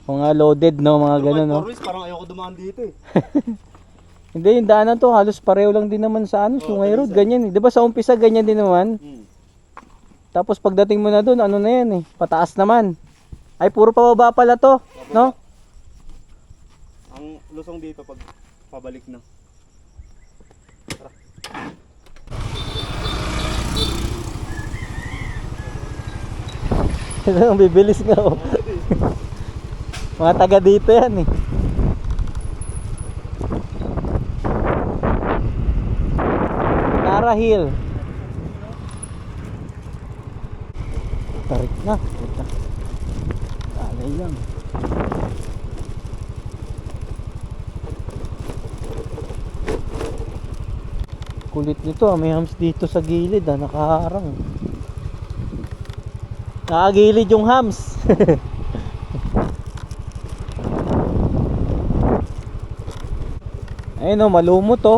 mga loaded no, mga ganun no. Always parang ayoko dumaan dito eh. Hindi, yung daanan to halos pareho lang din naman sa ano, Sungay Road, ganyan eh. 'Di ba sa umpisa ganyan din naman? Tapos pagdating mo na doon, ano na yan eh, pataas naman. Ay puro pababa pala to, no? Ang lusong dito pag pabalik na. Ang bibilis nga oh. Mga taga dito yan eh. Tara Hill. Tarik na. Puta. Alay lang. Kulit nito ah. May hams dito sa gilid ah. Nakaharang. Nakagilid yung hams. Ayun o, malumot o.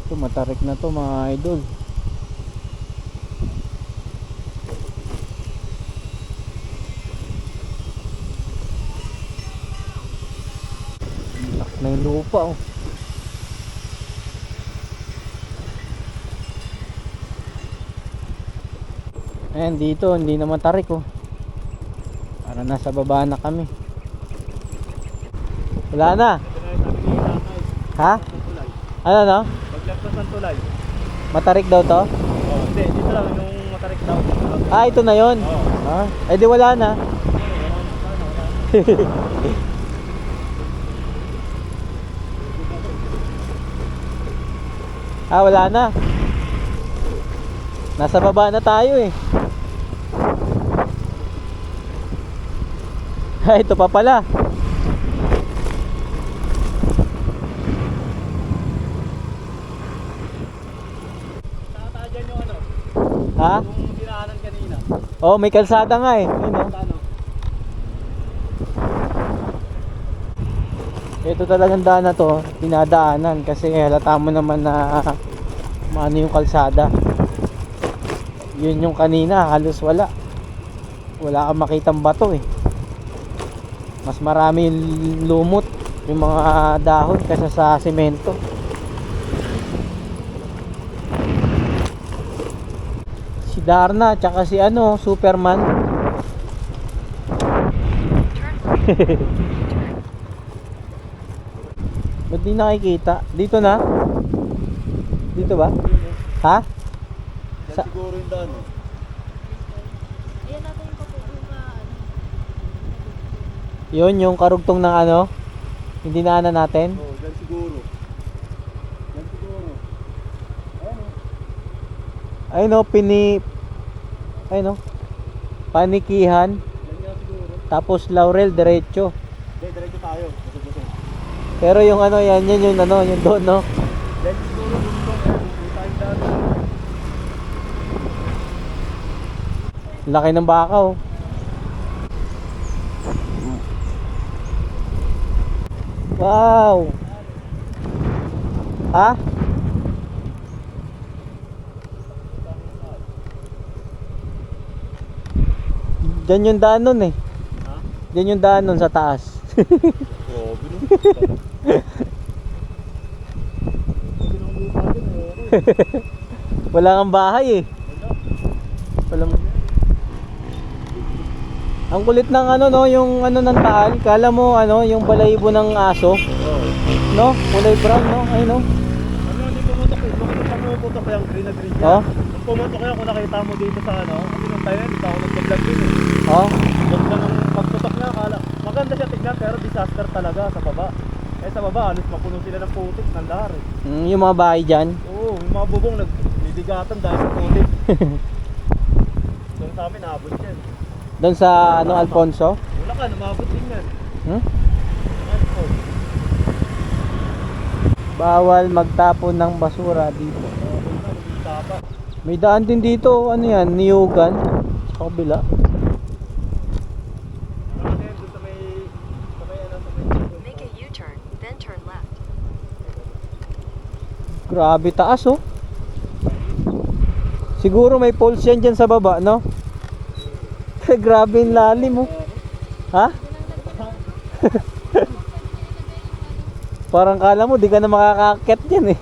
Ito, matarik na to mga idol. Lak na yung lupa o. Ayan dito, hindi naman tarik oh. Para nasa baba na kami. Wala na. Ha? Ano no? Paglagpas ng tulay. Matarik daw to? Oh, hindi, dito lang yung matarik daw. Ah, ito na yon. Oo. Ah, eh di wala na. Ah, wala na. Nasa baba na tayo eh. Ah, ito pa pala. Nakata dyan yung ano, Ha? yung dinaanan kanina. Oh, may kalsada nga eh. Yun, oh. Ano? Ito talagang daan na to, pinadaanan kasi halata mo naman na maano yung kalsada. Yun yung kanina, halos wala. Wala kang makitang bato eh. Mas marami yung lumot, yung mga dahon kaysa sa semento. Si Darna, tsaka si ano, Superman. Ba't di nakikita? Dito na? Dito ba? Ha? Yan Sa- siguro yung daan. Oh. Ayan natin yung papupunta. Yun, yung karugtong ng ano? Yung dinaanan natin. Oh, yan siguro. Yan siguro. Ayan oh. Ayun o, ayun o, Panikihan. Yan nga siguro. Tapos Laurel, diretso. Hindi, diretso tayo. Busog-busog. Pero yung ano, yan yung ano, yung doon no. Yan siguro yung tayong daan. Laki ng baka oh. Wow. Ha? Diyan yung daan nun eh. Ha? Diyan yung daan nun sa taas. Grabe no. Wala kang bahay eh. Wala mo. Ang kulit ng ano no, yung ano ng taal, kala mo ano, yung balahibo ng aso, Oo. no? Kulay brown no, ay no. Ano, hindi pumutok eh. Bakit pumutok ko yung green na green niya? Oh, Nung pumutok ko yan, kung nakita mo dito sa ano, kasi nung tayo, hindi pa ako nag-vlog din eh. oh. Ganda ng pagputok niya, akala. Maganda siya tignan, pero disaster talaga sa baba. Eh sa baba, alis mapuno sila ng putik ng lahar eh. Yung mga bahay diyan. Oo, yung mga bubong nagbibigatan dahil sa putik. Doon sa amin, naabot yan. Doon sa ano Alfonso. Wala ka, namabot din yan. Hmm? Ano po? Bawal magtapon ng basura dito. Tapa. May daan din dito, ano yan, niyugan. Sa kabila. Ano yan, doon sa may ano, sa may... Make a U-turn, then turn left. Grabe taas oh. Siguro may poles yan dyan sa baba, no? Grabe yung lalim oh. Ha? Parang kala mo di ka na makakakit dyan eh.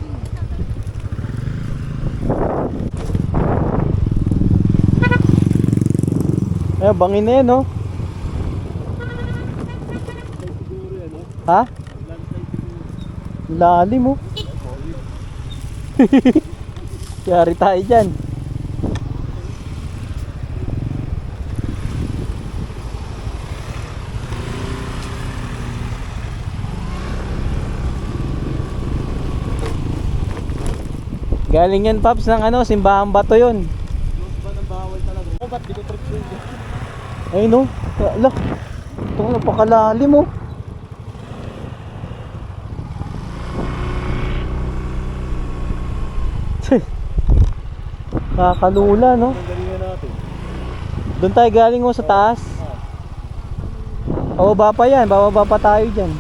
Ay, bangin na yan oh. Ha? Lalim oh. Yari tayo dyan. Galing yan Paps ng ano, Simbahan Bato yun. Close ba ng bawal talaga? Oh, ba't di ko trip yun? Ay no, ala. Ito napakalalim oh. Kakalula no. Ang galingan natin. Doon tayo galing oh sa taas. Bababa pa yan, bababa pa tayo dyan.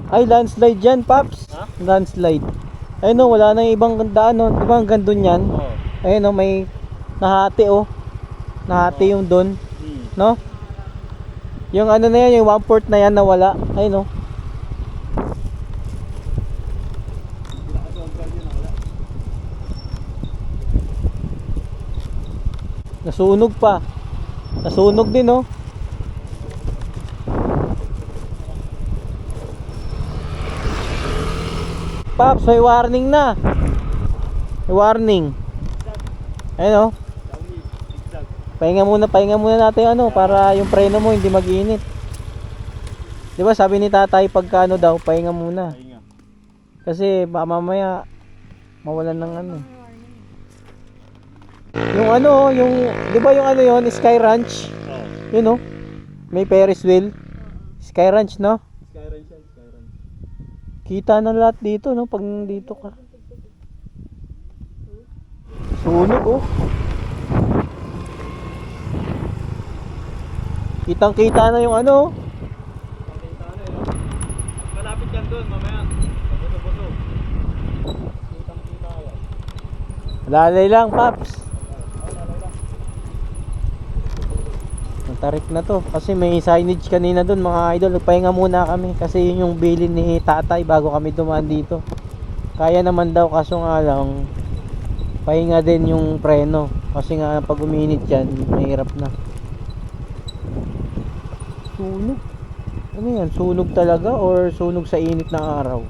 Ay, landslide dyan, Paps. Ha? Landslide. Ay no, wala na yung ibang daan no. Di ba ang ganda yan? Oo. Ayun no, may nahati oh. Nahati yung doon, no? Yung ano na yan, yung 1/4 na yan nawala. Ayun no. Nasunog pa. Nasunog din oh. Paps, may warning na. May warning. Ayun oh. Pahinga muna natin ano para yung preno mo hindi mag-init. 'Di ba sabi ni tatay pagka ano daw, pahinga muna. Pahinga. Kasi baka mamaya mawalan ng ano. Yung ano, yung 'di ba yung ano yon, Sky Ranch? Oo. Yun oh. May Ferris wheel. Sky Ranch no? Skyrim siya, Skyrim. Kita na lahat dito no pag dito ka. Sunog oh. Kitang-kita na yung ano. Pakita na eh, no? Malapit yan doon, mamaya. Buto-buto. Kitang-kita yan. Lalay lang, Paps. Tarik na to kasi may signage kanina doon mga idol. Nagpahinga muna kami kasi yun yung bilin ni tatay bago kami dumaan dito. Kaya naman daw kaso nga lang pahinga din yung preno kasi nga pag uminit yan mahirap na. Sunog. Ano yan? Sunog talaga or sunog sa init ng araw?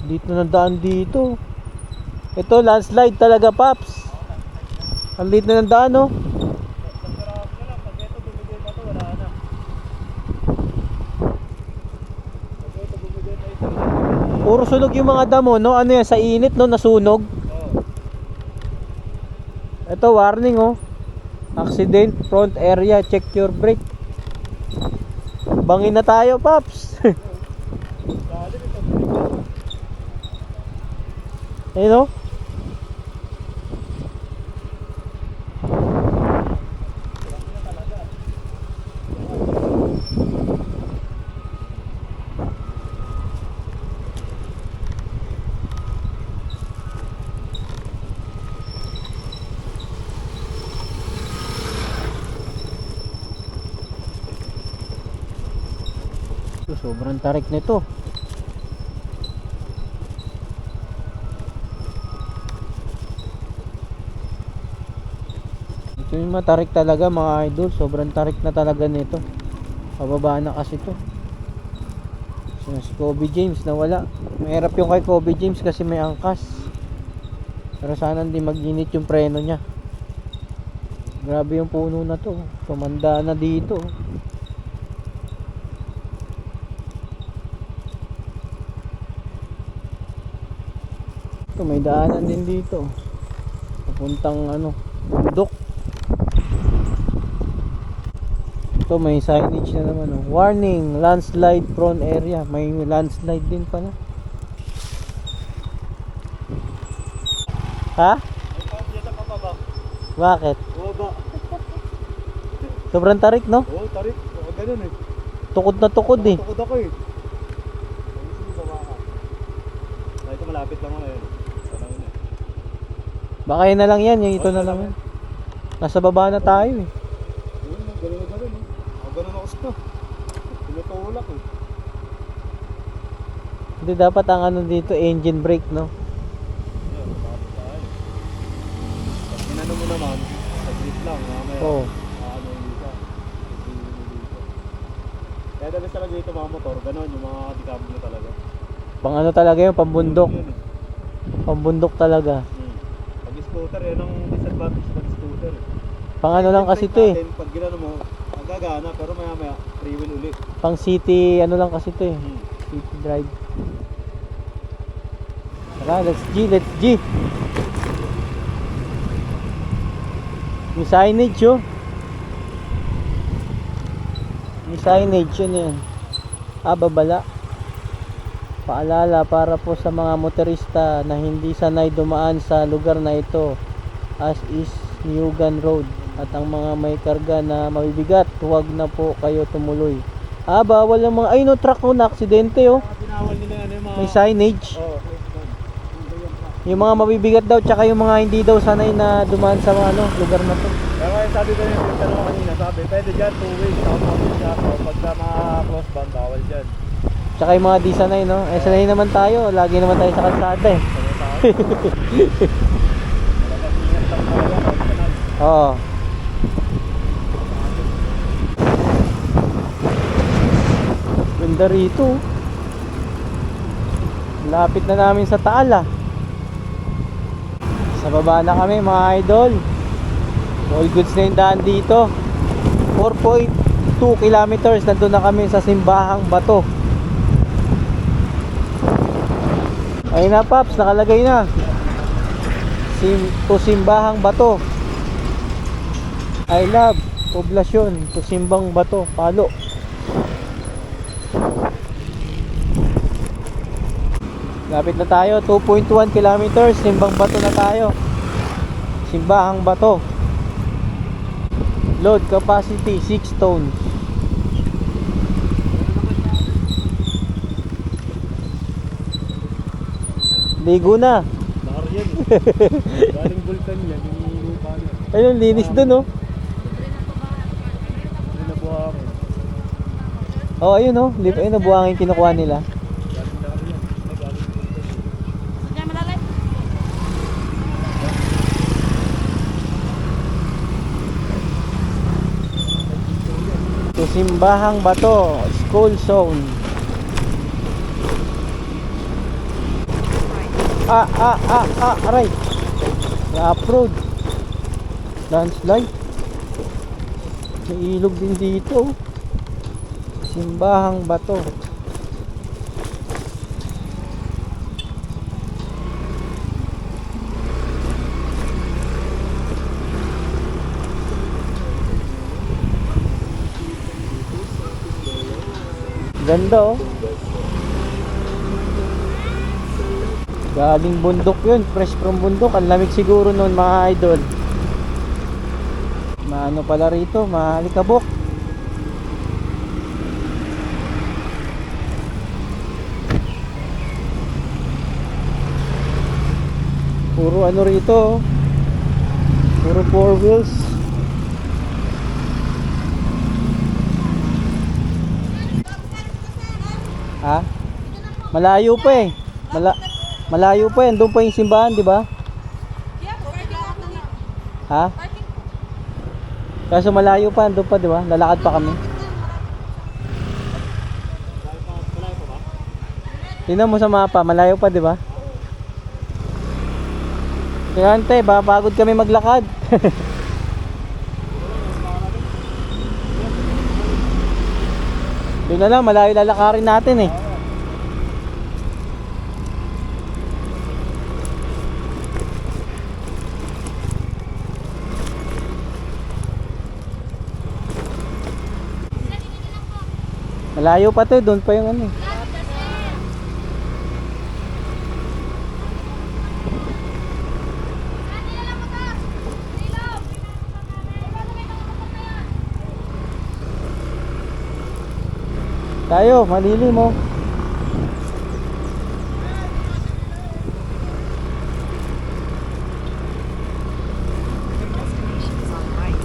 Dito na daan dito. Ito landslide talaga, Paps. Ang liit na ng daan, no? Sarap na lang, pag ito bumigay pa to, wala na. Pag ito bumigay na ito. Puro sunog yung mga damo, no? Ano yan? Sa init, no? Nasunog. Oo. Ito, warning, oh. Accident, front area, check your brake. Bangin na tayo, Paps. Dali, ito bumigay. Ayun, oh. Ito, sobrang tarik nito. Ito yung matarik talaga mga idol. Sobrang tarik na talaga nito. Pababa na kasi to. So, si Kobe James nawala. Mahirap yung kay Kobe James kasi may angkas. Pero sana hindi mag-init yung preno niya. Grabe yung puno na to. Tumanda na dito. Ito, may daanan din dito. Papuntang bundok. Ito, may signage na naman. Warning, landslide prone area. May landslide din pala. Ha? Dito pa ba? Bakit? Oo ba? Sobrang tarik, no? Oo, tarik. Oo, ganun eh. Tukod na tukod eh. Tukod ako eh. Ayusin mo baba ka. Ito malapit lang ako eh. Panahon eh. Baka yun na lang yan. Yung ito na lang yan. Nasa baba na tayo eh. Ayun, ganun na ganun eh. Ganun ako sa tinutulak eh. Hindi dapat ang dito, engine brake, no? Ayan, malapit tayo. Pag ginano mo naman, saglit lang. Mamaya, Oo. ano yung dito. Dito. Kaya dapat talaga dito mga motor, ganun yung mga dikablo talaga. Pang talaga yun, pambundok. Yun eh. Pambundok talaga. Pag scooter, yan ang disadvantage pag scooter eh. Pang lang kasi ito eh. Pag ginano mo, magagana pero maya free wheel ulit. Pang city, lang kasi ito eh. City drive. Tara, let's G. May signage oh. May signage yun yan. Babala. Paalala para po sa mga motorista na hindi sanay dumaan sa lugar na ito, as is Newgan Road, at ang mga may karga na mabibigat, huwag na po kayo tumuloy. Bawal ang mga, ayun truck na aksidente oh. Binawal nila yung mga... May signage. Oo. Yung mga mabibigat daw, tsaka yung mga hindi daw sanay na dumaan sa lugar na to. Kaya nga sabi ko yung tanong ko kanina, sabi, pwede dyan 2 ways, tapos siya, pagka mga crossband, bawal dyan. Tsaka yung mga di sanay, no? Eh, sanay naman tayo. Lagi naman tayo sa kalsada eh. Oo. Ganda rito. Lapit na namin sa Taal ah. Sa baba na kami mga idol. All goods na yung daan dito. 4.2 kilometers. Nandun na kami sa Simbahang Bato. Ayun na Paps, nakalagay na. To Simbahang Bato. I love Poblasyon to Simbang Bato, Palo. Lapit na tayo, 2.1 kilometers, Simbang Bato na tayo. Simbahang Bato. Load capacity 6 tons. Ligo na. Lahar yan eh. Galing bulkan yan, yung lupa niya. Ayun, linis dun oh. Hindi nabuhangin. Oh, ayun oh. Ayun, nabuhangin kinukuha nila. Galing lahar yan. Ay, galing bulkan. To Simbahang Bato, school zone. Aray. Off-road. Landslide. May ilog din dito. Simbahang Bato. Ganda oh. Galing bundok yun, fresh from bundok. Ang lamig siguro noon mga idol. Maano pala rito, malikabok. Puro ano rito oh. Puro 4 wheels. Ha? Malayo pa eh. Malayo pa yan. Doon pa yung simbahan, di ba? Ha? Kaso malayo pa, doon pa, di ba? Lalakad pa kami. Tingnan mo sa mapa, malayo pa, di ba? Kaya ante, pagod kami maglakad. Doon na lang, malayo lalakarin natin eh. Malayo pa to, doon pa yung ano eh. Tayo, malili mo. Is on right.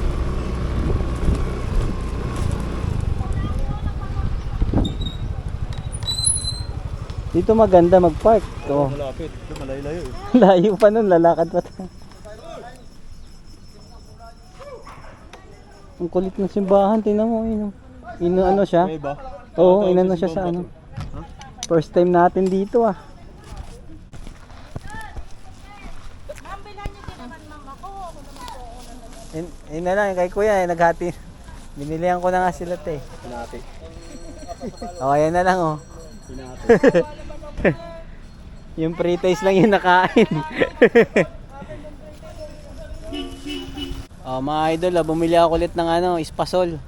Dito maganda mag-park. Oh. Malapit. Malayo-layo eh. Layo pa nun, lalakad pa tayo. Ang kulit ng simbahan, tingnan mo, ano siya? May ba? Oo, inano siya sa ano. First time natin dito ah. Yun na lang, kay kuya naghati. Binilihan ko na nga sila te. Pinati. O, ayan na lang oh. Pinati. Yung pre-taste lang yung nakain. Oh, mga idol, bumili ako ulit ng espasol.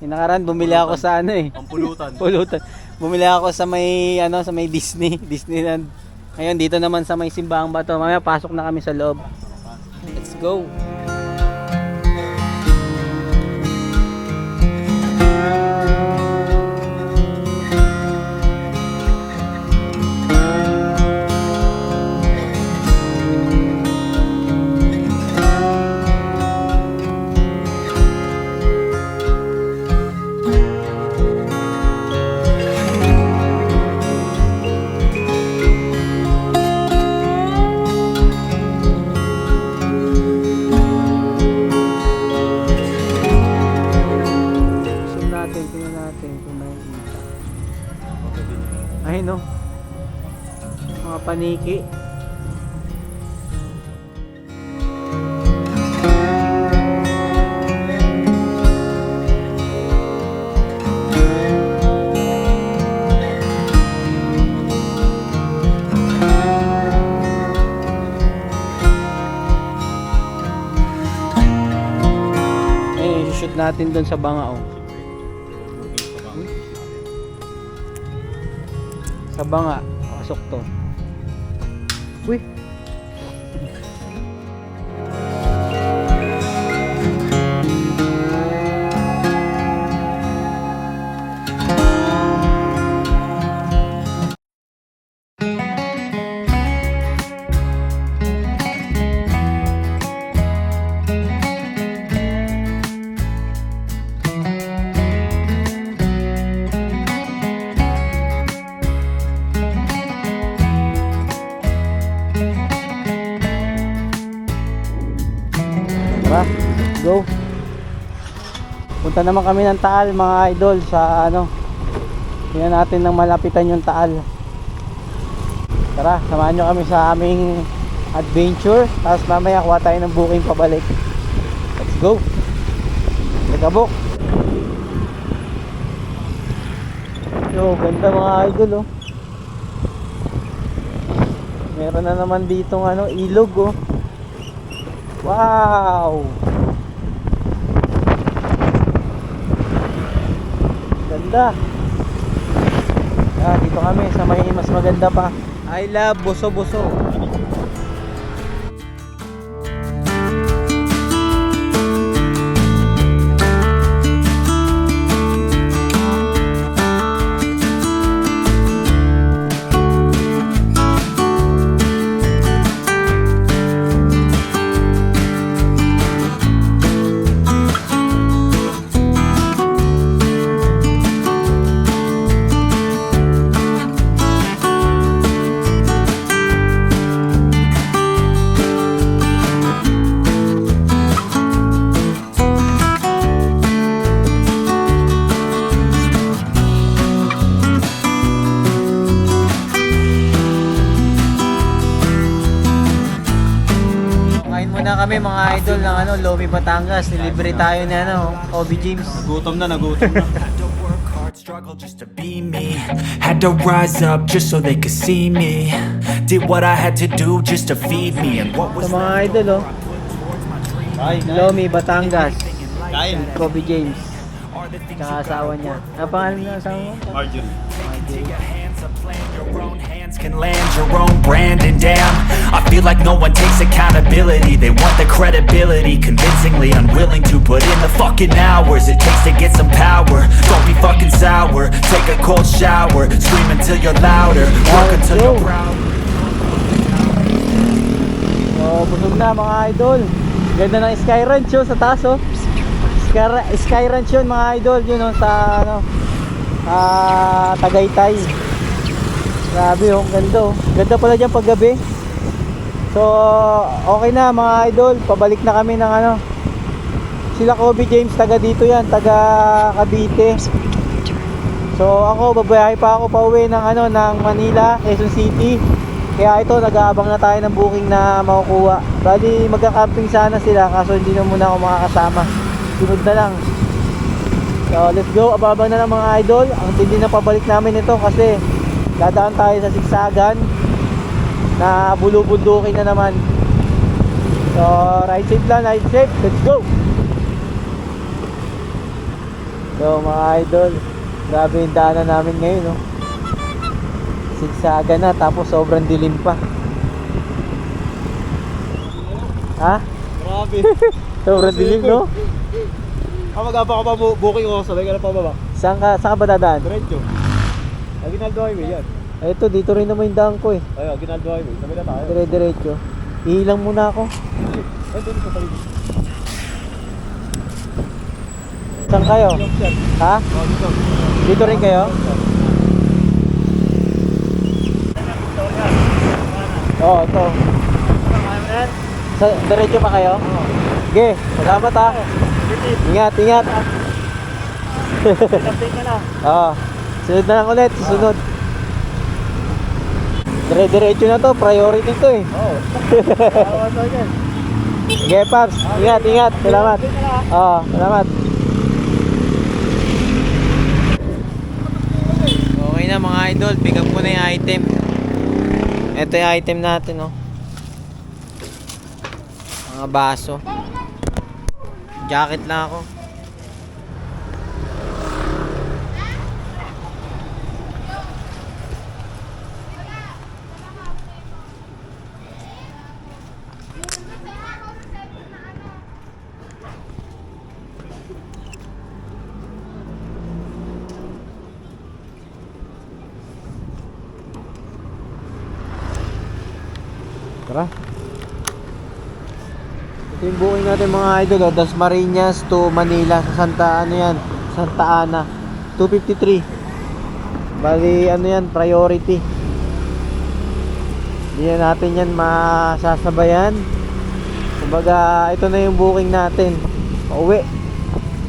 Yung nakaraan, bumili ako sa Ang pulutan. Pulutan. Bumili ako sa may sa may Disneyland. Ngayon dito naman sa may Simbahang Bato. Mamaya pasok na kami sa loob. Let's go. Tingnan natin kung nakikita. Ay no. Mga paniki. Shoot natin doon sa Bangao. Sa Banga, pasok to. Uy. Tara, go. Punta naman kami ng Taal mga idol sa tingnan natin nang malapitan yung Taal. Tara, samahan nyo kami sa aming adventure. Tapos mamaya kuha tayo ng booking pabalik. Let's go. Nagabok. Yo, ganda mga idol oh. Meron na naman ditong ilog oh. Wow! Ganda. Dito kami sa may mas maganda pa. I love Boso-Boso. kami mga idol ng ano, Lomi Batangas. Nilibre tayo ni ano, Obi James. Nagutom na. Had to work hard, struggle just to be me. Had to rise up just so they could see me. Did what I had to do just to feed me. And what was Sa mga idol, oh. Lomi Batangas. Kain. Obi James. Tsaka asawa niya. Ang pangalan ng asawa mo? Arjun. your own hands can land your own brand. And damn, I feel like no one takes accountability. They want the credibility, convincingly unwilling to put in the fucking hours it takes to get some power. Don't be fucking sour, take a cold shower, scream until you're louder, work until you're proud. So, busog na mga idol. Ganda ng Sky Ranch yun sa taas, oh. Sky Ranch yun mga idol, yun oh, sa ano, Tagaytay. Grabe oh, ganda oh. Ganda pala dyan pag gabi. So, okay na mga idol, pabalik na kami ng ano. Sila Obi James, taga dito yan, taga Cavite. So, ako, babayahe pa ako pauwi ng ano, ng Manila, Quezon City. Kaya ito, nag-aabang na tayo ng booking na makukuha. Bali, magka-camping sana sila, kaso hindi na muna ako makakasama. Sunod na lang. So, let's go. Ababang na lang mga idol. Ang tindi na pabalik namin ito kasi dadaan tayo sa Siksagan na bulubundukin na naman. So, ride safe lang, ride safe. Let's go. So, mga idol, grabe yung daanan namin ngayon, no? Siksagan na, tapos sobrang dilim pa. Ha? Grabe. Sobrang dilim, no? Magapa ko pa booking ko, sabay ka na pababa. Saan ka ba dadaan? Diretso. Ginaldo Highway yan. Ito, dito rin naman yung daan ko eh. Ayun, Ginaldo Highway. Sabay na tayo. Dire-diretso. Ihilang muna ako. Ay, doon sa tayo. Saan kayo? Ha? Oh, dito. Dito rin kayo? Oo, ito. Diretso pa kayo? Oo. Sige, salamat ha. Ingat, ingat. Oo. Sunod na lang ulit, susunod. Dire-diretso na to, priority to eh. Oo. Sige, Paps. Ingat, ingat. Salamat. Oo, salamat. Okay na mga idol, pick up ko na yung item. Ito yung item natin, oh. Mga baso. Jacket lang ako. Tara. Ito yung booking natin mga idol, oh. Dasmariñas to Manila sa Santa Ana 253. Bali ano yan, priority. Hindi na natin yan masasabayan. Kumbaga ito na yung booking natin. Pauwi.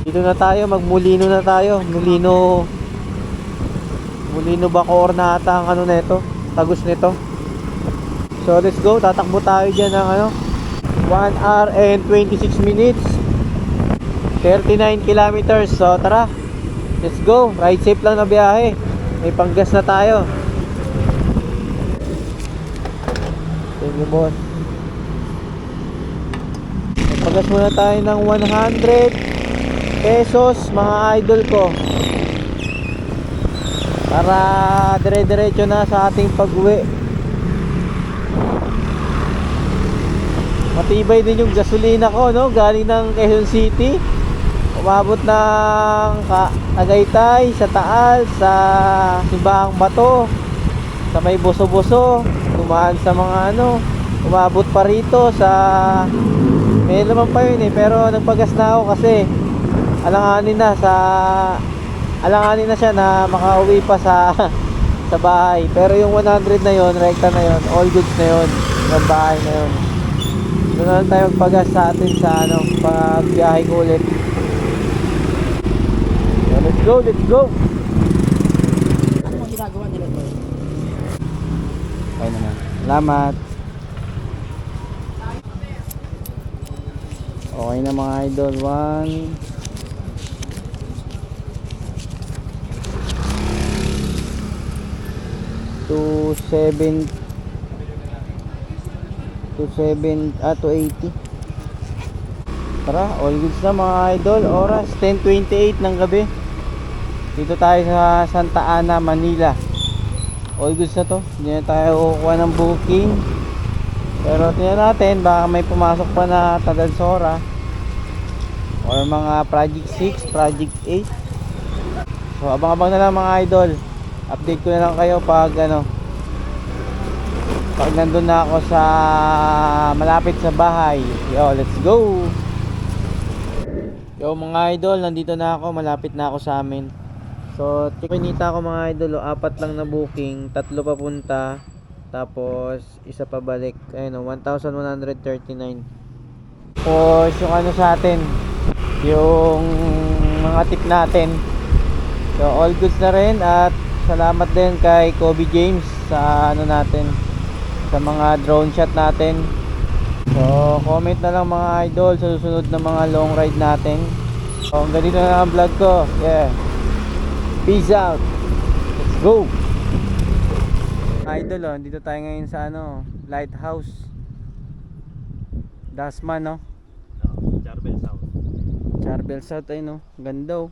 Dito na tayo, magmulino na tayo. Mulino Bacoor na ata ang ano nito, tagus nito. So let's go, tatakbo tayo dyan ng ano, 1 hour and 26 minutes 39 kilometers. So tara, let's go, ride safe lang na biyahe. May panggas na tayo. Thank you boss. Paggas muna tayo ng 100 pesos mga idol ko, para dire-diretso na sa ating pag-uwi. Matibay din yung gasolina ko, no? Galing ng Quezon City, umabot ng Tagaytay, sa Taal, sa Simbahang Bato, sa may Boso-Boso, tumaan sa mga ano, umabot pa rito sa may naman pa yun eh, pero nagpagas na ako kasi alanganin na siya na makauwi pa sa sa bahay. Pero yung 100 na yon, rekta na yon, all goods na yon, yung bahay na yon. Doon na lang tayo magpagas sa atin sa ano, pagbiyahe ko ulit. So, let's go, let's go. Ano ang ginagawa nila doon? Okay naman. Salamat. Okay na mga idol. 1 270 280. Tara, all goods na mga idol. Oras 10:28 ng gabi. Dito tayo sa Santa Ana, Manila. All goods na to. Hindi na tayo kukuha ng booking. Pero tingnan natin, baka may pumasok pa na Tadansora or mga Project 6, Project 8. So abang-abang na lang mga idol. Update ko na lang kayo pag pag nandun na ako sa malapit sa bahay. Yo, let's go. Yo mga idol, nandito na ako, malapit na ako sa amin. So pinita ko mga idol, 4 lang na booking, 3 papunta, tapos isa pa balik. Ayun, 1,139. Tapos yung sa atin, yung mga tip natin. So all goods na rin, at salamat din kay Kobe James sa natin, sa mga drone shot natin. So comment na lang mga idol sa susunod na mga long ride natin. So hanggang dito na lang ang vlog ko. Yeah, peace out, let's go. Idol, dito tayo ngayon sa Lighthouse Dasman, Charbel South. Charbel South, ay ganda.